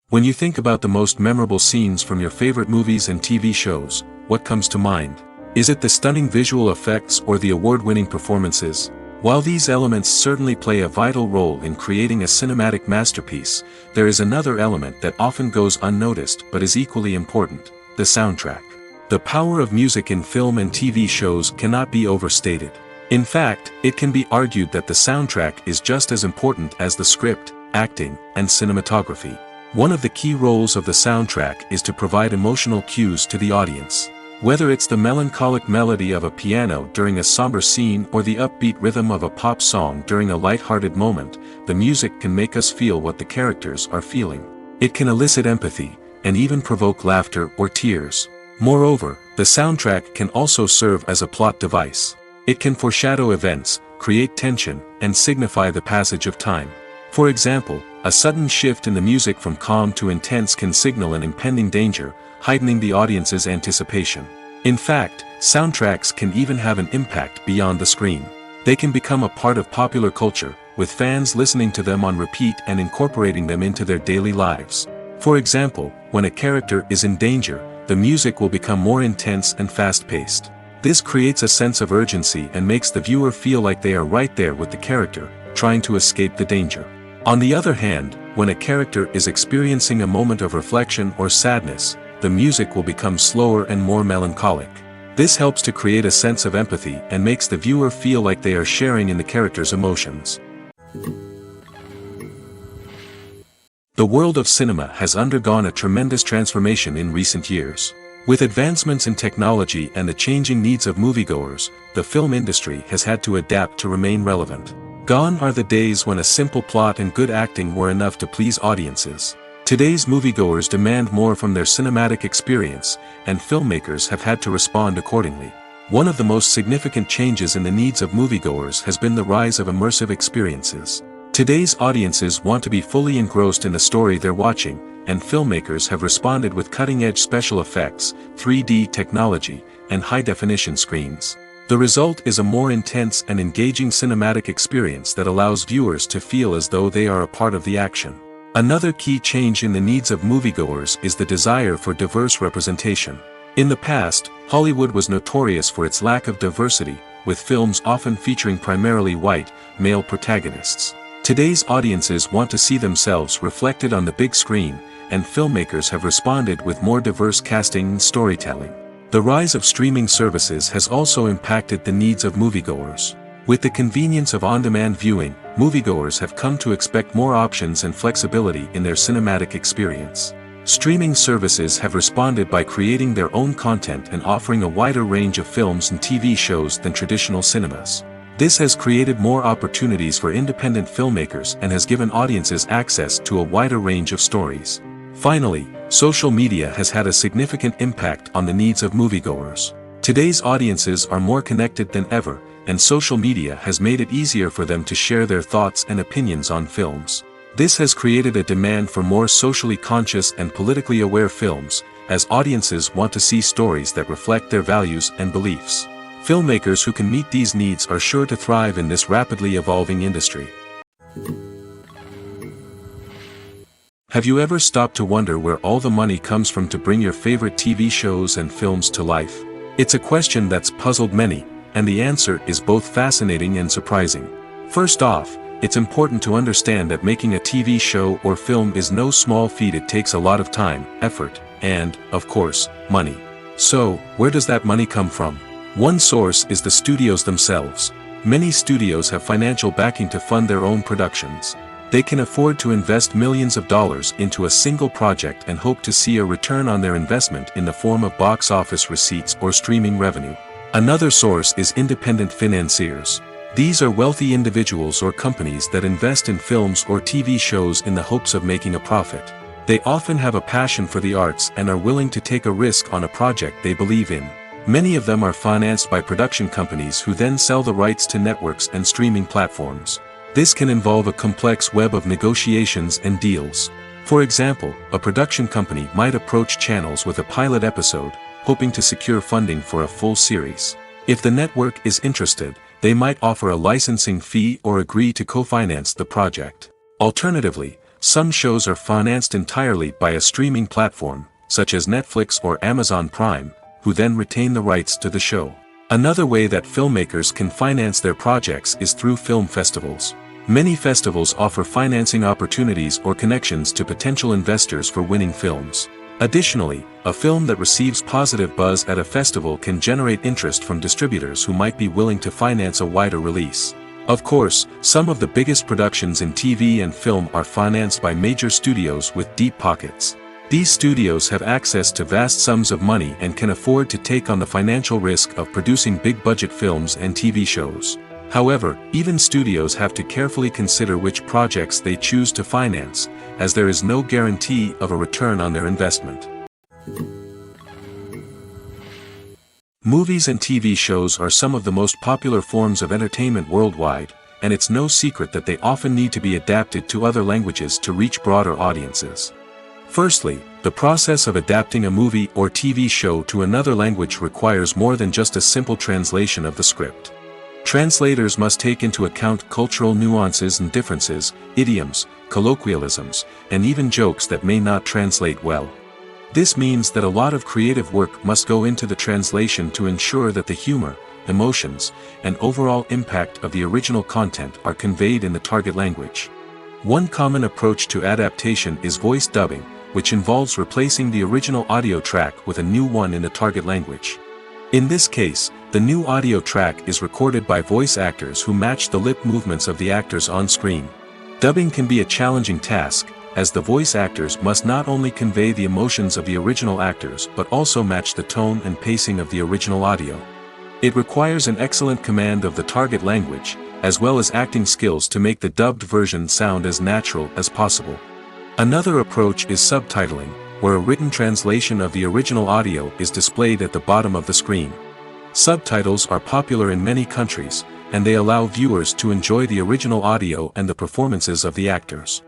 When you think about the most memorable scenes from your favorite movies and TV shows, what comes to mind? Is it the stunning visual effects or the award-winning performances? While these elements certainly play a vital role in creating a cinematic masterpiece, there is another element that often goes unnoticed but is equally important: the soundtrack. The power of music in film and TV shows cannot be overstated. In fact, it can be argued that the soundtrack is just as important as the script, acting, and cinematography. One of the key roles of the soundtrack is to provide emotional cues to the audience. Whether it's the melancholic melody of a piano during a somber scene or the upbeat rhythm of a pop song during a light-hearted moment, the music can make us feel what the characters are feeling. It can elicit empathy, and even provoke laughter or tears. Moreover, the soundtrack can also serve as a plot device. It can foreshadow events, create tension, and signify the passage of time. For example, a sudden shift in the music from calm to intense can signal an impending danger, heightening the audience's anticipation. In fact, soundtracks can even have an impact beyond the screen. They can become a part of popular culture, with fans listening to them on repeat and incorporating them into their daily lives. For example, when a character is in danger, the music will become more intense and fast-paced. This creates a sense of urgency and makes the viewer feel like they are right there with the character, trying to escape the danger. On the other hand, when a character is experiencing a moment of reflection or sadness, the music will become slower and more melancholic. This helps to create a sense of empathy and makes the viewer feel like they are sharing in the character's emotions. The world of cinema has undergone a tremendous transformation in recent years. With advancements in technology and the changing needs of moviegoers, the film industry has had to adapt to remain relevant. Gone are the days when a simple plot and good acting were enough to please audiences. Today's moviegoers demand more from their cinematic experience, and filmmakers have had to respond accordingly. One of the most significant changes in the needs of moviegoers has been the rise of immersive experiences. Today's audiences want to be fully engrossed in the story they're watching, and filmmakers have responded with cutting-edge special effects, 3D technology, and high-definition screens. The result is a more intense and engaging cinematic experience that allows viewers to feel as though they are a part of the action. Another key change in the needs of moviegoers is the desire for diverse representation. In the past, Hollywood was notorious for its lack of diversity, with films often featuring primarily white, male protagonists. Today's audiences want to see themselves reflected on the big screen, and filmmakers have responded with more diverse casting and storytelling. The rise of streaming services has also impacted the needs of moviegoers. With the convenience of on-demand viewing, moviegoers have come to expect more options and flexibility in their cinematic experience. Streaming services have responded by creating their own content and offering a wider range of films and TV shows than traditional cinemas. This has created more opportunities for independent filmmakers and has given audiences access to a wider range of stories. Finally, social media has had a significant impact on the needs of moviegoers. Today's audiences are more connected than ever, and social media has made it easier for them to share their thoughts and opinions on films. This has created a demand for more socially conscious and politically aware films, as audiences want to see stories that reflect their values and beliefs. Filmmakers who can meet these needs are sure to thrive in this rapidly evolving industry. Have you ever stopped to wonder where all the money comes from to bring your favorite TV shows and films to life? It's a question that's puzzled many, and the answer is both fascinating and surprising. First off, it's important to understand that making a TV show or film is no small feat. It takes a lot of time, effort, and, of course, money. So, where does that money come from? One source is the studios themselves. Many studios have financial backing to fund their own productions. They can afford to invest millions of dollars into a single project and hope to see a return on their investment in the form of box office receipts or streaming revenue. Another source is independent financiers. These are wealthy individuals or companies that invest in films or TV shows in the hopes of making a profit. They often have a passion for the arts and are willing to take a risk on a project they believe in. Many of them are financed by production companies who then sell the rights to networks and streaming platforms. This can involve a complex web of negotiations and deals. For example, a production company might approach channels with a pilot episode, hoping to secure funding for a full series. If the network is interested, they might offer a licensing fee or agree to co-finance the project. Alternatively, some shows are financed entirely by a streaming platform, such as Netflix or Amazon Prime, who then retain the rights to the show. Another way that filmmakers can finance their projects is through film festivals. Many festivals offer financing opportunities or connections to potential investors for winning films. Additionally, a film that receives positive buzz at a festival can generate interest from distributors who might be willing to finance a wider release. Of course, some of the biggest productions in TV and film are financed by major studios with deep pockets. These studios have access to vast sums of money and can afford to take on the financial risk of producing big-budget films and TV shows. However, even studios have to carefully consider which projects they choose to finance, as there is no guarantee of a return on their investment. Movies and TV shows are some of the most popular forms of entertainment worldwide, and it's no secret that they often need to be adapted to other languages to reach broader audiences. Firstly, the process of adapting a movie or TV show to another language requires more than just a simple translation of the script. Translators must take into account cultural nuances and differences, idioms, colloquialisms, and even jokes that may not translate well. This means that a lot of creative work must go into the translation to ensure that the humor, emotions, and overall impact of the original content are conveyed in the target language. One common approach to adaptation is voice dubbing, which involves replacing the original audio track with a new one in the target language. In this case, the new audio track is recorded by voice actors who match the lip movements of the actors on screen. Dubbing can be a challenging task, as the voice actors must not only convey the emotions of the original actors but also match the tone and pacing of the original audio. It requires an excellent command of the target language, as well as acting skills to make the dubbed version sound as natural as possible. Another approach is subtitling, where a written translation of the original audio is displayed at the bottom of the screen. Subtitles are popular in many countries, and they allow viewers to enjoy the original audio and the performances of the actors.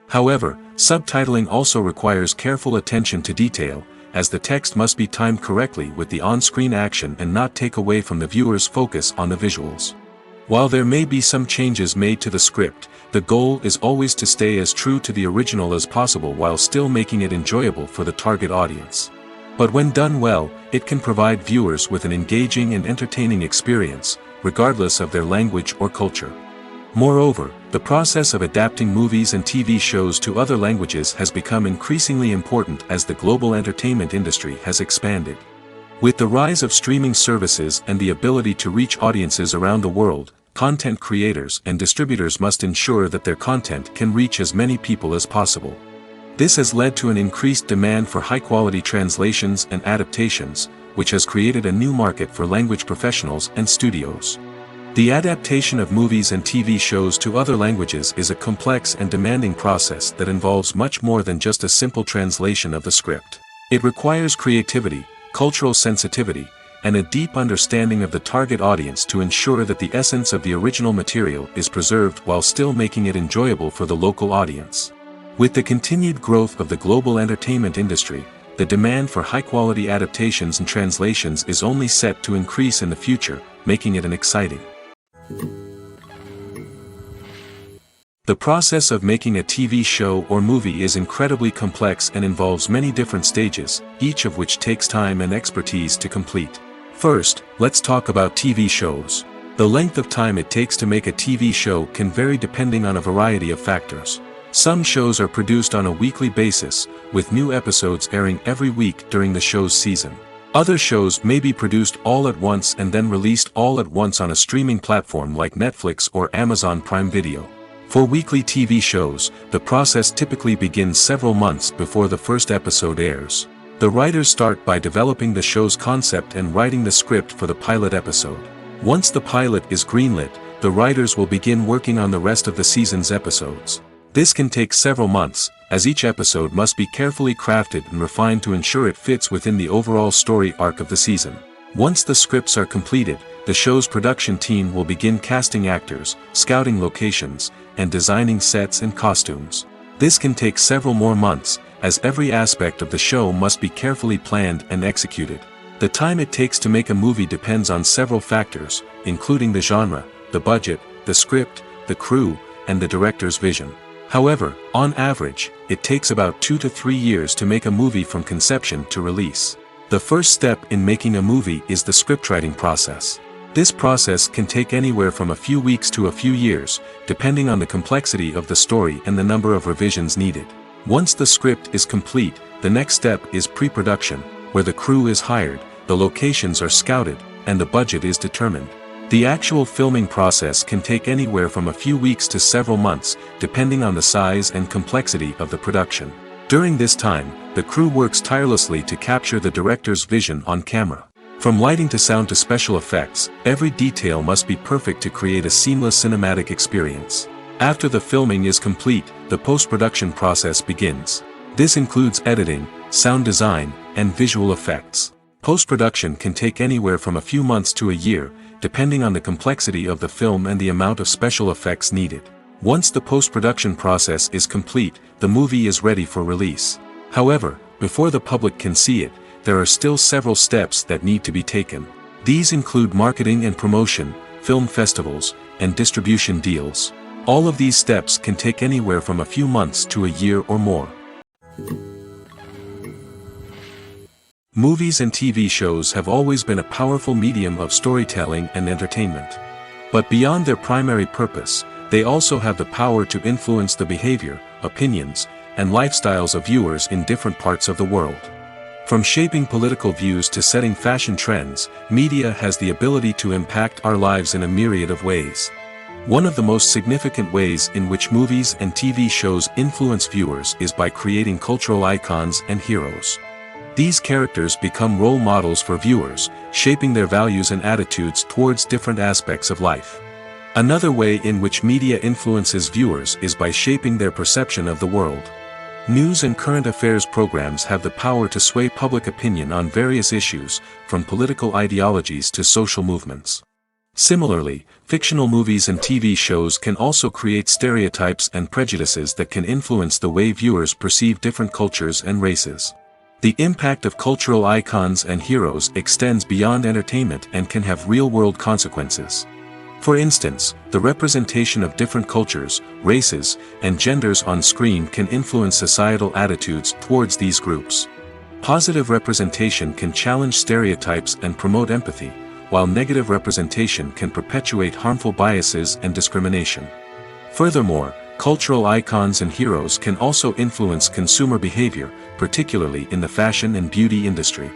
However, subtitling also requires careful attention to detail, as the text must be timed correctly with the on-screen action and not take away from the viewer's focus on the visuals. While there may be some changes made to the script, the goal is always to stay as true to the original as possible while still making it enjoyable for the target audience. But when done well, it can provide viewers with an engaging and entertaining experience, regardless of their language or culture. Moreover, the process of adapting movies and TV shows to other languages has become increasingly important as the global entertainment industry has expanded. With the rise of streaming services and the ability to reach audiences around the world, content creators and distributors must ensure that their content can reach as many people as possible. This has led to an increased demand for high-quality translations and adaptations, which has created a new market for language professionals and studios. The adaptation of movies and TV shows to other languages is a complex and demanding process that involves much more than just a simple translation of the script. It requires creativity, cultural sensitivity, and a deep understanding of the target audience to ensure that the essence of the original material is preserved while still making it enjoyable for the local audience. With the continued growth of the global entertainment industry, the demand for high-quality adaptations and translations is only set to increase in the future, making it an exciting. The process of making a TV show or movie is incredibly complex and involves many different stages, each of which takes time and expertise to complete. First, let's talk about TV shows. The length of time it takes to make a TV show can vary depending on a variety of factors. Some shows are produced on a weekly basis, with new episodes airing every week during the show's season. Other shows may be produced all at once and then released all at once on a streaming platform like Netflix or Amazon Prime Video. For weekly TV shows, the process typically begins several months before the first episode airs. The writers start by developing the show's concept and writing the script for the pilot episode. Once the pilot is greenlit, the writers will begin working on the rest of the season's episodes. This can take several months, as each episode must be carefully crafted and refined to ensure it fits within the overall story arc of the season. Once the scripts are completed, the show's production team will begin casting actors, scouting locations, and designing sets and costumes. This can take several more months, as every aspect of the show must be carefully planned and executed. The time it takes to make a movie depends on several factors, including the genre, the budget, the script, the crew, and the director's vision. However, on average, it takes about 2 to 3 years to make a movie from conception to release. The first step in making a movie is the scriptwriting process. This process can take anywhere from a few weeks to a few years, depending on the complexity of the story and the number of revisions needed. Once the script is complete, the next step is pre-production, where the crew is hired, the locations are scouted, and the budget is determined. The actual filming process can take anywhere from a few weeks to several months, depending on the size and complexity of the production. During this time, the crew works tirelessly to capture the director's vision on camera. From lighting to sound to special effects, every detail must be perfect to create a seamless cinematic experience. After the filming is complete, the post-production process begins. This includes editing, sound design, and visual effects. Post-production can take anywhere from a few months to a year, depending on the complexity of the film and the amount of special effects needed. Once the post-production process is complete, the movie is ready for release. However, before the public can see it, there are still several steps that need to be taken. These include marketing and promotion, film festivals, and distribution deals. All of these steps can take anywhere from a few months to a year or more. Movies and TV shows have always been a powerful medium of storytelling and entertainment. But beyond their primary purpose, they also have the power to influence the behavior, opinions, and lifestyles of viewers in different parts of the world. From shaping political views to setting fashion trends, media has the ability to impact our lives in a myriad of ways. One of the most significant ways in which movies and TV shows influence viewers is by creating cultural icons and heroes. These characters become role models for viewers, shaping their values and attitudes towards different aspects of life. Another way in which media influences viewers is by shaping their perception of the world. News and current affairs programs have the power to sway public opinion on various issues, from political ideologies to social movements. Similarly, fictional movies and TV shows can also create stereotypes and prejudices that can influence the way viewers perceive different cultures and races. The impact of cultural icons and heroes extends beyond entertainment and can have real-world consequences. For instance, the representation of different cultures, races, and genders on screen can influence societal attitudes towards these groups. Positive representation can challenge stereotypes and promote empathy, while negative representation can perpetuate harmful biases and discrimination. Furthermore, cultural icons and heroes can also influence consumer behavior, particularly in the fashion and beauty industry.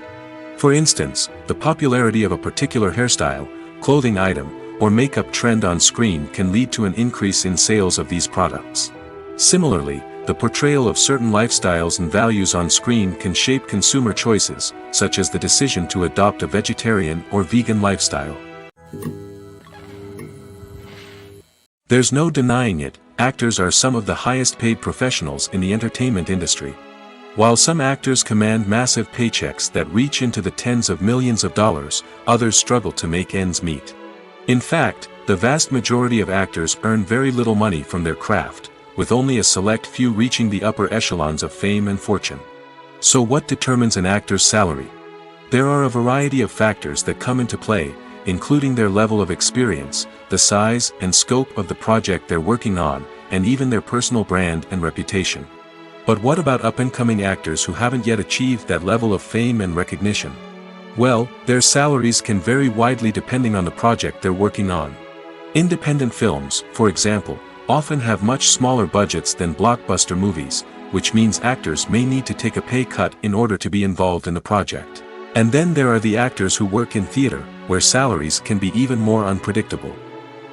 For instance, the popularity of a particular hairstyle, clothing item, or makeup trend on screen can lead to an increase in sales of these products. Similarly, the portrayal of certain lifestyles and values on screen can shape consumer choices, such as the decision to adopt a vegetarian or vegan lifestyle. There's no denying it, actors are some of the highest paid professionals in the entertainment industry. While some actors command massive paychecks that reach into the tens of millions of dollars, others struggle to make ends meet. In fact, the vast majority of actors earn very little money from their craft, with only a select few reaching the upper echelons of fame and fortune. So what determines an actor's salary? There are a variety of factors that come into play, including their level of experience, the size and scope of the project they're working on, and even their personal brand and reputation. But what about up-and-coming actors who haven't yet achieved that level of fame and recognition? Well, their salaries can vary widely depending on the project they're working on. Independent films, for example, often have much smaller budgets than blockbuster movies, which means actors may need to take a pay cut in order to be involved in the project. And then there are the actors who work in theater, where salaries can be even more unpredictable.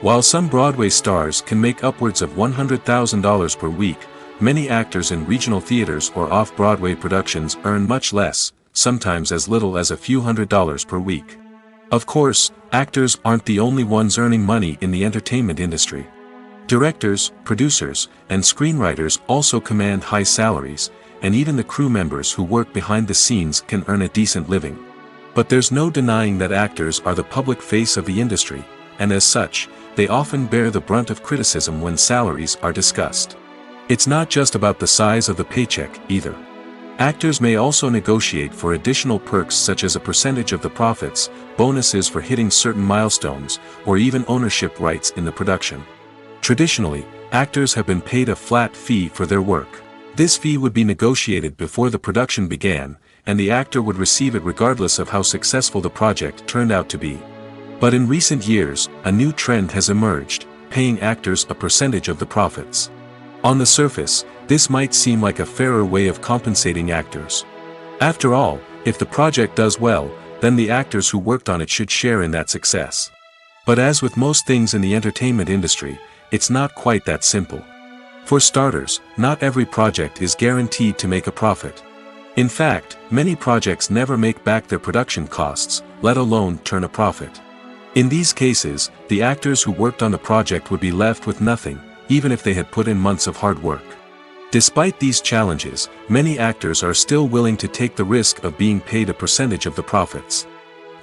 While some Broadway stars can make upwards of $100,000 per week, many actors in regional theaters or off-Broadway productions earn much less, sometimes as little as a few $100s per week. Of course, actors aren't the only ones earning money in the entertainment industry. Directors, producers, and screenwriters also command high salaries, and even the crew members who work behind the scenes can earn a decent living. But there's no denying that actors are the public face of the industry, and as such, they often bear the brunt of criticism when salaries are discussed. It's not just about the size of the paycheck, either. Actors may also negotiate for additional perks such as a percentage of the profits, bonuses for hitting certain milestones, or even ownership rights in the production. Traditionally, actors have been paid a flat fee for their work. This fee would be negotiated before the production began, and the actor would receive it regardless of how successful the project turned out to be. But in recent years, a new trend has emerged, paying actors a percentage of the profits. On the surface, this might seem like a fairer way of compensating actors. After all, if the project does well, then the actors who worked on it should share in that success. But as with most things in the entertainment industry, it's not quite that simple. For starters, not every project is guaranteed to make a profit. In fact, many projects never make back their production costs, let alone turn a profit. In these cases, the actors who worked on the project would be left with nothing, even if they had put in months of hard work. Despite these challenges, many actors are still willing to take the risk of being paid a percentage of the profits.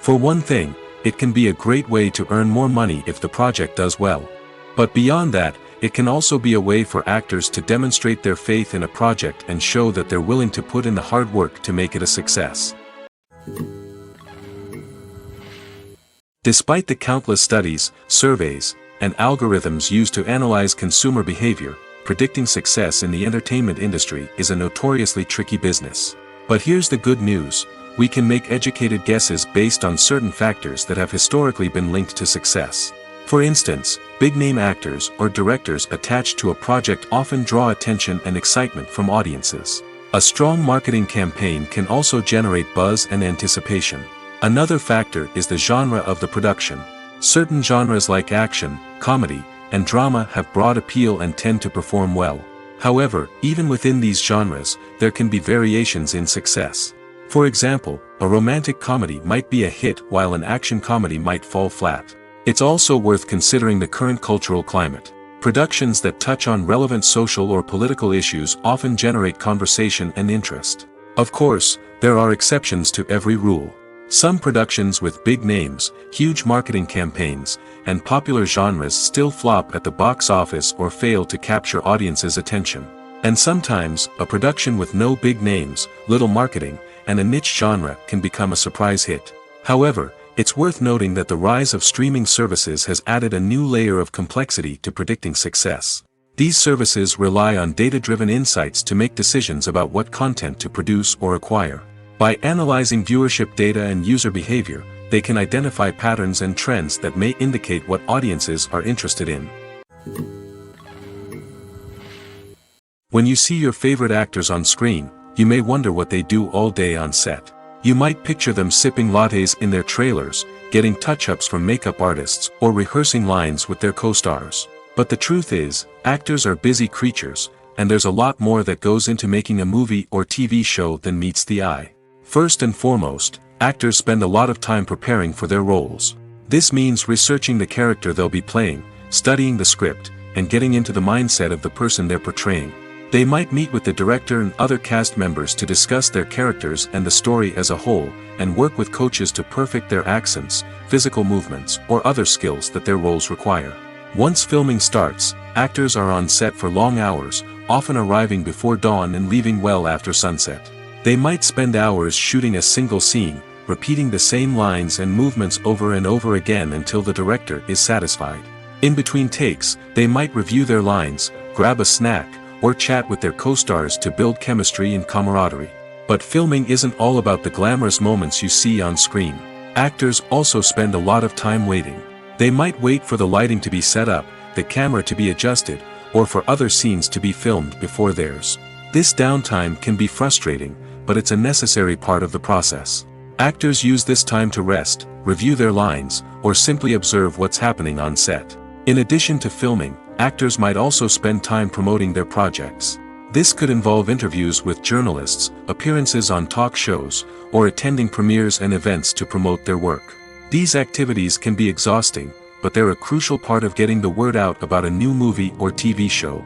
For one thing, it can be a great way to earn more money if the project does well. But beyond that, it can also be a way for actors to demonstrate their faith in a project and show that they're willing to put in the hard work to make it a success. Despite the countless studies, surveys, and algorithms used to analyze consumer behavior, predicting success in the entertainment industry is a notoriously tricky business. But here's the good news: we can make educated guesses based on certain factors that have historically been linked to success. For instance, big-name actors or directors attached to a project often draw attention and excitement from audiences. A strong marketing campaign can also generate buzz and anticipation. Another factor is the genre of the production. Certain genres like action, comedy, and drama have broad appeal and tend to perform well. However, even within these genres, there can be variations in success. For example, a romantic comedy might be a hit while an action comedy might fall flat. It's also worth considering the current cultural climate. Productions that touch on relevant social or political issues often generate conversation and interest. Of course, there are exceptions to every rule. Some productions with big names, huge marketing campaigns, and popular genres still flop at the box office or fail to capture audiences' attention. And sometimes, a production with no big names, little marketing, and a niche genre can become a surprise hit. However, it's worth noting that the rise of streaming services has added a new layer of complexity to predicting success. These services rely on data-driven insights to make decisions about what content to produce or acquire. By analyzing viewership data and user behavior, they can identify patterns and trends that may indicate what audiences are interested in. When you see your favorite actors on screen, you may wonder what they do all day on set. You might picture them sipping lattes in their trailers, getting touch-ups from makeup artists, or rehearsing lines with their co-stars. But the truth is, actors are busy creatures, and there's a lot more that goes into making a movie or TV show than meets the eye. First and foremost, actors spend a lot of time preparing for their roles. This means researching the character they'll be playing, studying the script, and getting into the mindset of the person they're portraying. They might meet with the director and other cast members to discuss their characters and the story as a whole, and work with coaches to perfect their accents, physical movements, or other skills that their roles require. Once filming starts, actors are on set for long hours, often arriving before dawn and leaving well after sunset. They might spend hours shooting a single scene, repeating the same lines and movements over and over again until the director is satisfied. In between takes, they might review their lines, grab a snack, or chat with their co-stars to build chemistry and camaraderie. But filming isn't all about the glamorous moments you see on screen. Actors also spend a lot of time waiting. They might wait for the lighting to be set up, the camera to be adjusted, or for other scenes to be filmed before theirs. This downtime can be frustrating, but it's a necessary part of the process. Actors use this time to rest, review their lines, or simply observe what's happening on set. In addition to filming, actors might also spend time promoting their projects. This could involve interviews with journalists, appearances on talk shows, or attending premieres and events to promote their work. These activities can be exhausting, but they're a crucial part of getting the word out about a new movie or TV show.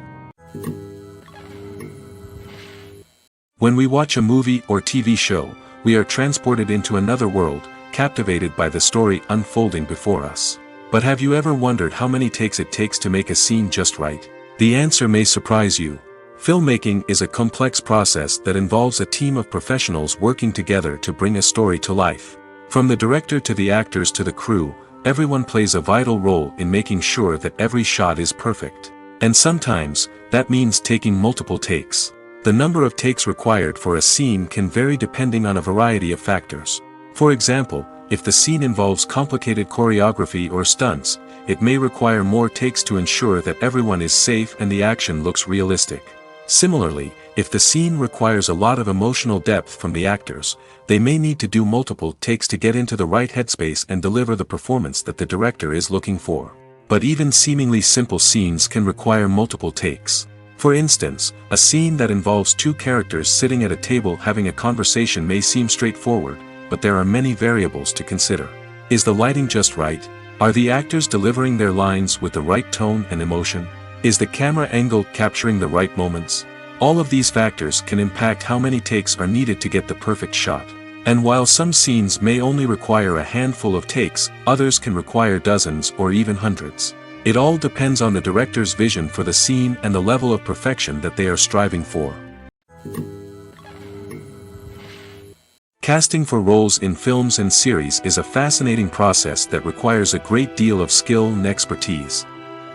When we watch a movie or TV show, we are transported into another world, captivated by the story unfolding before us. But have you ever wondered how many takes it takes to make a scene just right? The answer may surprise you. Filmmaking is a complex process that involves a team of professionals working together to bring a story to life. From the director to the actors to the crew, everyone plays a vital role in making sure that every shot is perfect. And sometimes, that means taking multiple takes. The number of takes required for a scene can vary depending on a variety of factors. For example, if the scene involves complicated choreography or stunts, it may require more takes to ensure that everyone is safe and the action looks realistic. Similarly, if the scene requires a lot of emotional depth from the actors, they may need to do multiple takes to get into the right headspace and deliver the performance that the director is looking for. But even seemingly simple scenes can require multiple takes. For instance, a scene that involves two characters sitting at a table having a conversation may seem straightforward, but there are many variables to consider. Is the lighting just right? Are the actors delivering their lines with the right tone and emotion? Is the camera angle capturing the right moments? All of these factors can impact how many takes are needed to get the perfect shot. And while some scenes may only require a handful of takes, others can require dozens or even hundreds. It all depends on the director's vision for the scene and the level of perfection that they are striving for. Casting for roles in films and series is a fascinating process that requires a great deal of skill and expertise.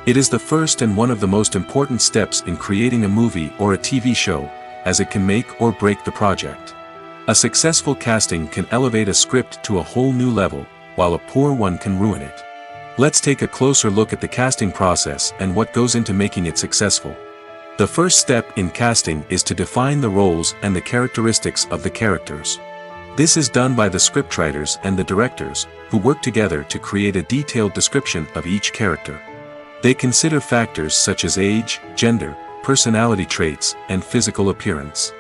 It is the first and one of the most important steps in creating a movie or a TV show, as it can make or break the project. A successful casting can elevate a script to a whole new level, while a poor one can ruin it. Let's take a closer look at the casting process and what goes into making it successful. The first step in casting is to define the roles and the characteristics of the characters. This is done by the scriptwriters and the directors, who work together to create a detailed description of each character. They consider factors such as age, gender, personality traits, and physical appearance.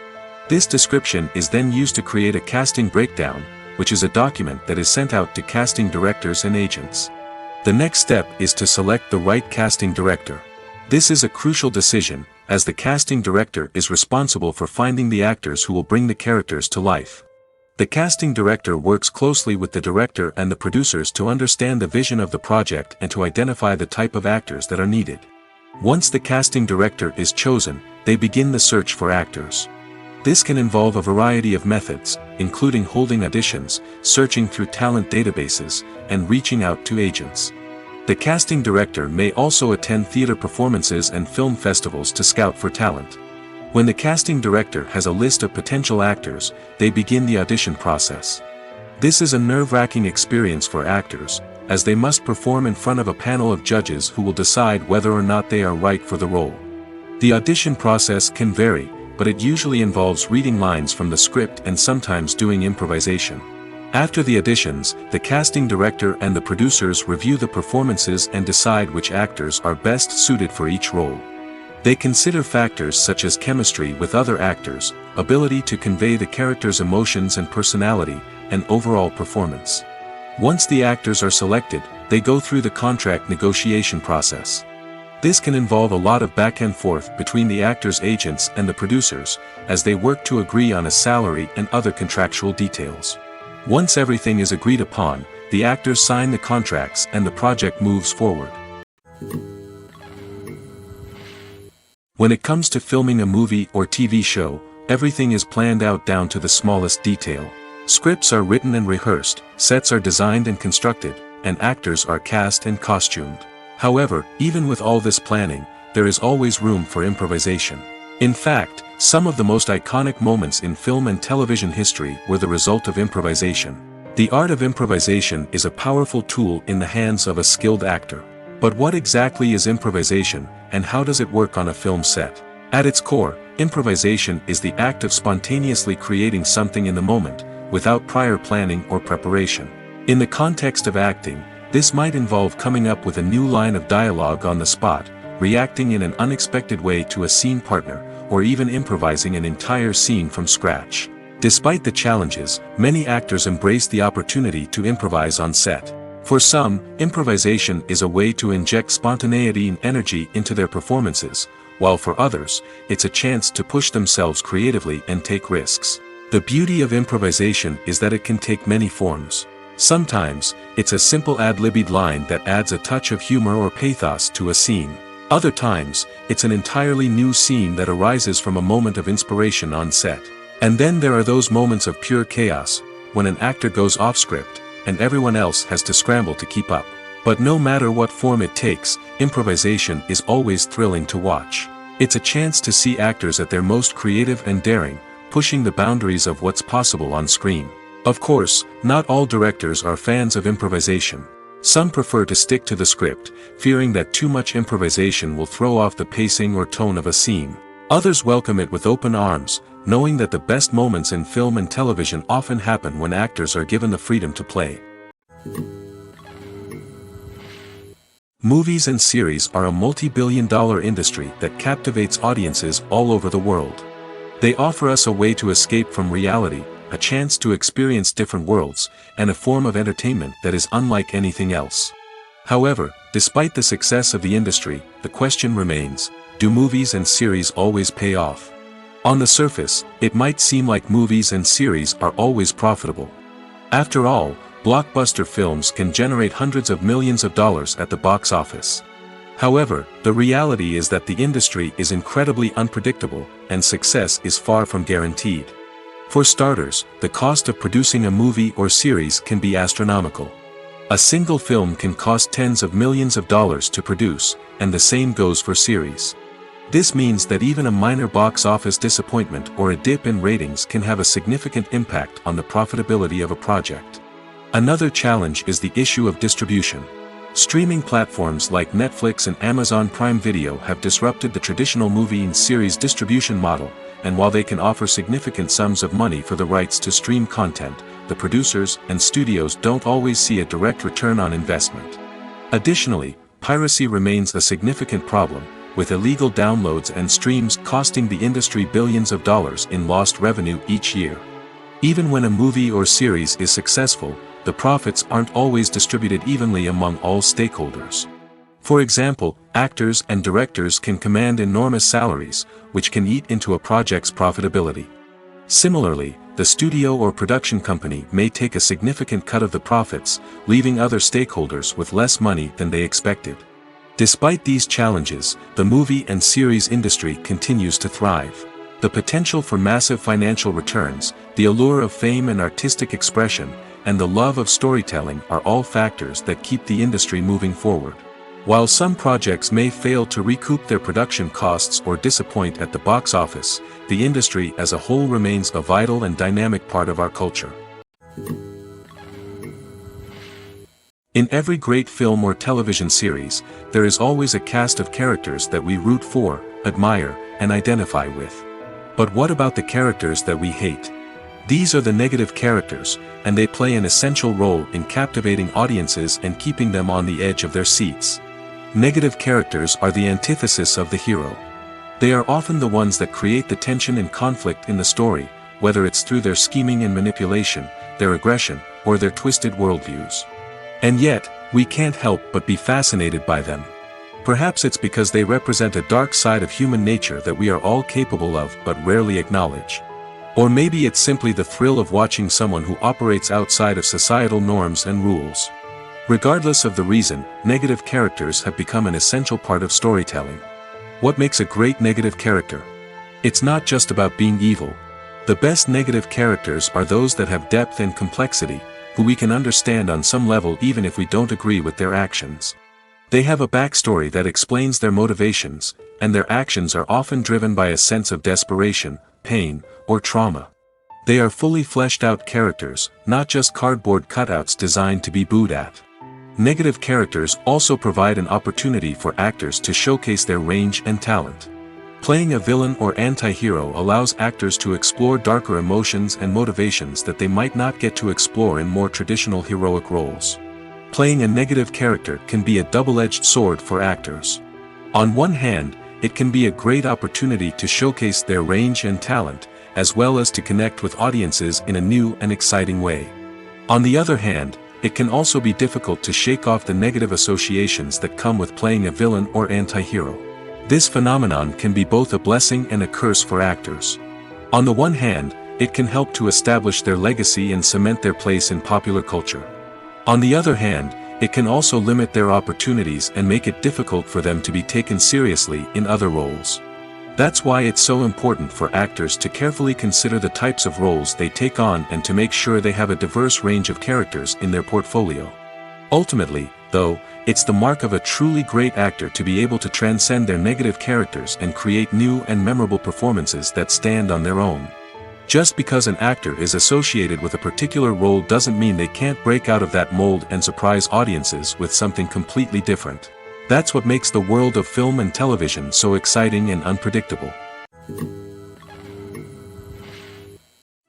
This description is then used to create a casting breakdown, which is a document that is sent out to casting directors and agents. The next step is to select the right casting director. This is a crucial decision, as the casting director is responsible for finding the actors who will bring the characters to life. The casting director works closely with the director and the producers to understand the vision of the project and to identify the type of actors that are needed. Once the casting director is chosen, they begin the search for actors. This can involve a variety of methods, including holding auditions, searching through talent databases, and reaching out to agents. The casting director may also attend theater performances and film festivals to scout for talent. When the casting director has a list of potential actors, they begin the audition process. This is a nerve-wracking experience for actors, as they must perform in front of a panel of judges who will decide whether or not they are right for the role. The audition process can vary, but it usually involves reading lines from the script and sometimes doing improvisation. After the auditions, the casting director and the producers review the performances and decide which actors are best suited for each role. They consider factors such as chemistry with other actors, ability to convey the character's emotions and personality, and overall performance. Once the actors are selected, they go through the contract negotiation process. This can involve a lot of back and forth between the actors' agents and the producers, as they work to agree on a salary and other contractual details. Once everything is agreed upon, the actors sign the contracts and the project moves forward. When it comes to filming a movie or TV show, everything is planned out down to the smallest detail. Scripts are written and rehearsed, sets are designed and constructed, and actors are cast and costumed. However, even with all this planning, there is always room for improvisation. In fact, some of the most iconic moments in film and television history were the result of improvisation. The art of improvisation is a powerful tool in the hands of a skilled actor. But what exactly is improvisation, and how does it work on a film set? At its core, improvisation is the act of spontaneously creating something in the moment, without prior planning or preparation. In the context of acting, this might involve coming up with a new line of dialogue on the spot, reacting in an unexpected way to a scene partner, or even improvising an entire scene from scratch. Despite the challenges, many actors embrace the opportunity to improvise on set. For some, improvisation is a way to inject spontaneity and energy into their performances, while for others, it's a chance to push themselves creatively and take risks. The beauty of improvisation is that it can take many forms. Sometimes, it's a simple ad-libbed line that adds a touch of humor or pathos to a scene. Other times, it's an entirely new scene that arises from a moment of inspiration on set. And then there are those moments of pure chaos, when an actor goes off script, and everyone else has to scramble to keep up. But no matter what form it takes, improvisation is always thrilling to watch. It's a chance to see actors at their most creative and daring, pushing the boundaries of what's possible on screen. Of course, not all directors are fans of improvisation. Some prefer to stick to the script, fearing that too much improvisation will throw off the pacing or tone of a scene. Others welcome it with open arms, knowing that the best moments in film and television often happen when actors are given the freedom to play. Movies and series are a multi-billion-dollar industry that captivates audiences all over the world. They offer us a way to escape from reality, a chance to experience different worlds, and a form of entertainment that is unlike anything else. However, despite the success of the industry, the question remains, do movies and series always pay off? On the surface, it might seem like movies and series are always profitable. After all, blockbuster films can generate hundreds of millions of dollars at the box office. However, the reality is that the industry is incredibly unpredictable, and success is far from guaranteed. For starters, the cost of producing a movie or series can be astronomical. A single film can cost tens of millions of dollars to produce, and the same goes for series. This means that even a minor box office disappointment or a dip in ratings can have a significant impact on the profitability of a project. Another challenge is the issue of distribution. Streaming platforms like Netflix and Amazon Prime Video have disrupted the traditional movie and series distribution model, and while they can offer significant sums of money for the rights to stream content, the producers and studios don't always see a direct return on investment. Additionally, piracy remains a significant problem, with illegal downloads and streams costing the industry billions of dollars in lost revenue each year. Even when a movie or series is successful, the profits aren't always distributed evenly among all stakeholders. For example, actors and directors can command enormous salaries, which can eat into a project's profitability. Similarly, the studio or production company may take a significant cut of the profits, leaving other stakeholders with less money than they expected. Despite these challenges, the movie and series industry continues to thrive. The potential for massive financial returns, the allure of fame and artistic expression, and the love of storytelling are all factors that keep the industry moving forward. While some projects may fail to recoup their production costs or disappoint at the box office, the industry as a whole remains a vital and dynamic part of our culture. In every great film or television series, there is always a cast of characters that we root for, admire, and identify with. But what about the characters that we hate? These are the negative characters, and they play an essential role in captivating audiences and keeping them on the edge of their seats. Negative characters are the antithesis of the hero. They are often the ones that create the tension and conflict in the story, whether it's through their scheming and manipulation, their aggression, or their twisted worldviews. And yet, we can't help but be fascinated by them. Perhaps it's because they represent a dark side of human nature that we are all capable of but rarely acknowledge. Or maybe it's simply the thrill of watching someone who operates outside of societal norms and rules. Regardless of the reason, negative characters have become an essential part of storytelling. What makes a great negative character? It's not just about being evil. The best negative characters are those that have depth and complexity, who we can understand on some level even if we don't agree with their actions. They have a backstory that explains their motivations, and their actions are often driven by a sense of desperation, pain, or trauma. They are fully fleshed out characters, not just cardboard cutouts designed to be booed at. Negative characters also provide an opportunity for actors to showcase their range and talent. Playing a villain or anti-hero allows actors to explore darker emotions and motivations that they might not get to explore in more traditional heroic roles. Playing a negative character can be a double-edged sword for actors. On one hand, it can be a great opportunity to showcase their range and talent, as well as to connect with audiences in a new and exciting way. On the other hand, it can also be difficult to shake off the negative associations that come with playing a villain or anti-hero. This phenomenon can be both a blessing and a curse for actors. On the one hand, it can help to establish their legacy and cement their place in popular culture. On the other hand, it can also limit their opportunities and make it difficult for them to be taken seriously in other roles. That's why it's so important for actors to carefully consider the types of roles they take on and to make sure they have a diverse range of characters in their portfolio. Ultimately, though, it's the mark of a truly great actor to be able to transcend their negative characters and create new and memorable performances that stand on their own. Just because an actor is associated with a particular role doesn't mean they can't break out of that mold and surprise audiences with something completely different. That's what makes the world of film and television so exciting and unpredictable.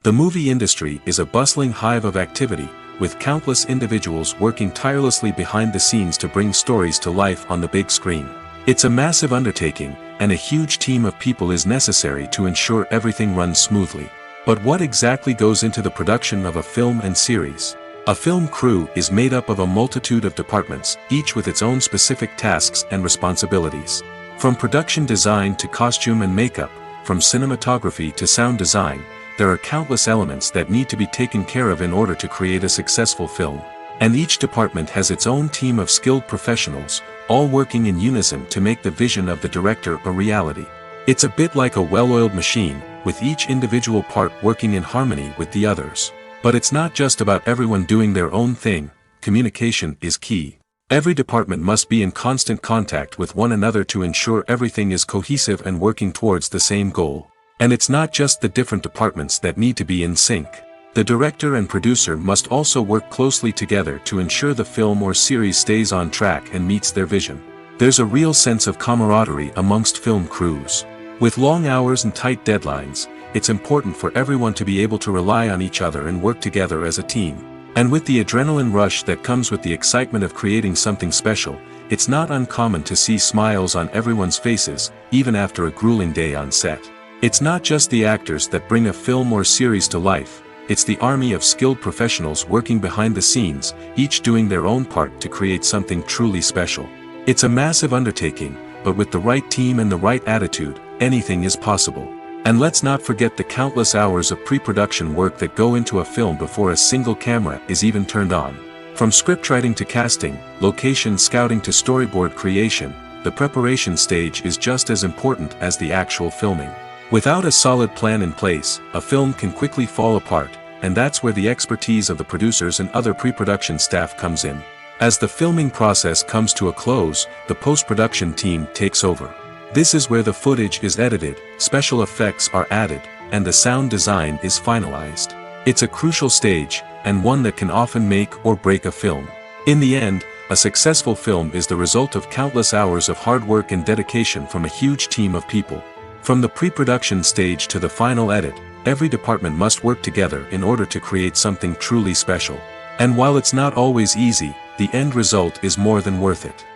The movie industry is a bustling hive of activity, with countless individuals working tirelessly behind the scenes to bring stories to life on the big screen. It's a massive undertaking, and a huge team of people is necessary to ensure everything runs smoothly. But what exactly goes into the production of a film and series? A film crew is made up of a multitude of departments, each with its own specific tasks and responsibilities. From production design to costume and makeup, from cinematography to sound design, there are countless elements that need to be taken care of in order to create a successful film. And each department has its own team of skilled professionals, all working in unison to make the vision of the director a reality. It's a bit like a well-oiled machine, with each individual part working in harmony with the others. But it's not just about everyone doing their own thing. Communication is key. Every department must be in constant contact with one another to ensure everything is cohesive and working towards the same goal. And it's not just the different departments that need to be in sync. The director and producer must also work closely together to ensure the film or series stays on track and meets their vision. There's a real sense of camaraderie amongst film crews. With long hours and tight deadlines, it's important for everyone to be able to rely on each other and work together as a team. And with the adrenaline rush that comes with the excitement of creating something special, it's not uncommon to see smiles on everyone's faces, even after a grueling day on set. It's not just the actors that bring a film or series to life, it's the army of skilled professionals working behind the scenes, each doing their own part to create something truly special. It's a massive undertaking, but with the right team and the right attitude, anything is possible. And let's not forget the countless hours of pre-production work that go into a film before a single camera is even turned on. From scriptwriting to casting, location scouting to storyboard creation, the preparation stage is just as important as the actual filming. Without a solid plan in place, a film can quickly fall apart, and that's where the expertise of the producers and other pre-production staff comes in. As the filming process comes to a close, the post-production team takes over. This is where the footage is edited, special effects are added, and the sound design is finalized. It's a crucial stage, and one that can often make or break a film. In the end, a successful film is the result of countless hours of hard work and dedication from a huge team of people. From the pre-production stage to the final edit, every department must work together in order to create something truly special. And while it's not always easy, the end result is more than worth it.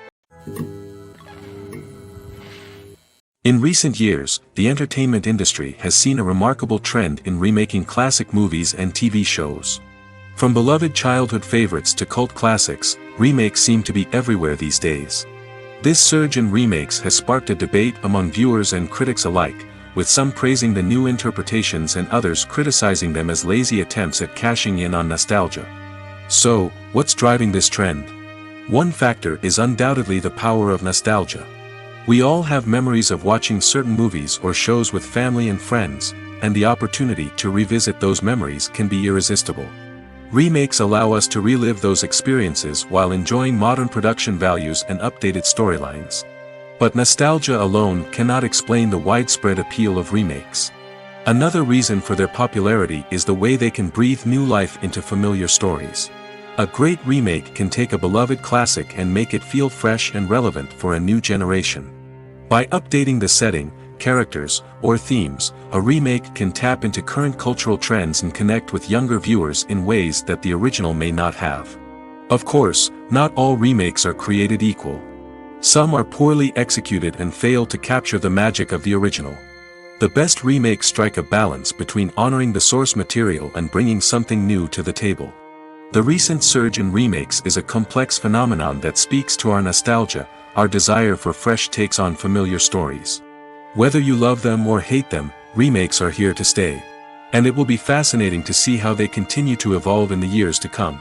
In recent years, the entertainment industry has seen a remarkable trend in remaking classic movies and TV shows. From beloved childhood favorites to cult classics, remakes seem to be everywhere these days. This surge in remakes has sparked a debate among viewers and critics alike, with some praising the new interpretations and others criticizing them as lazy attempts at cashing in on nostalgia. So, what's driving this trend? One factor is undoubtedly the power of nostalgia. We all have memories of watching certain movies or shows with family and friends, and the opportunity to revisit those memories can be irresistible. Remakes allow us to relive those experiences while enjoying modern production values and updated storylines. But nostalgia alone cannot explain the widespread appeal of remakes. Another reason for their popularity is the way they can breathe new life into familiar stories. A great remake can take a beloved classic and make it feel fresh and relevant for a new generation. By updating the setting, characters, or themes, a remake can tap into current cultural trends and connect with younger viewers in ways that the original may not have. Of course, not all remakes are created equal. Some are poorly executed and fail to capture the magic of the original. The best remakes strike a balance between honoring the source material and bringing something new to the table. The recent surge in remakes is a complex phenomenon that speaks to our nostalgia, our desire for fresh takes on familiar stories. Whether you love them or hate them, remakes are here to stay. And it will be fascinating to see how they continue to evolve in the years to come.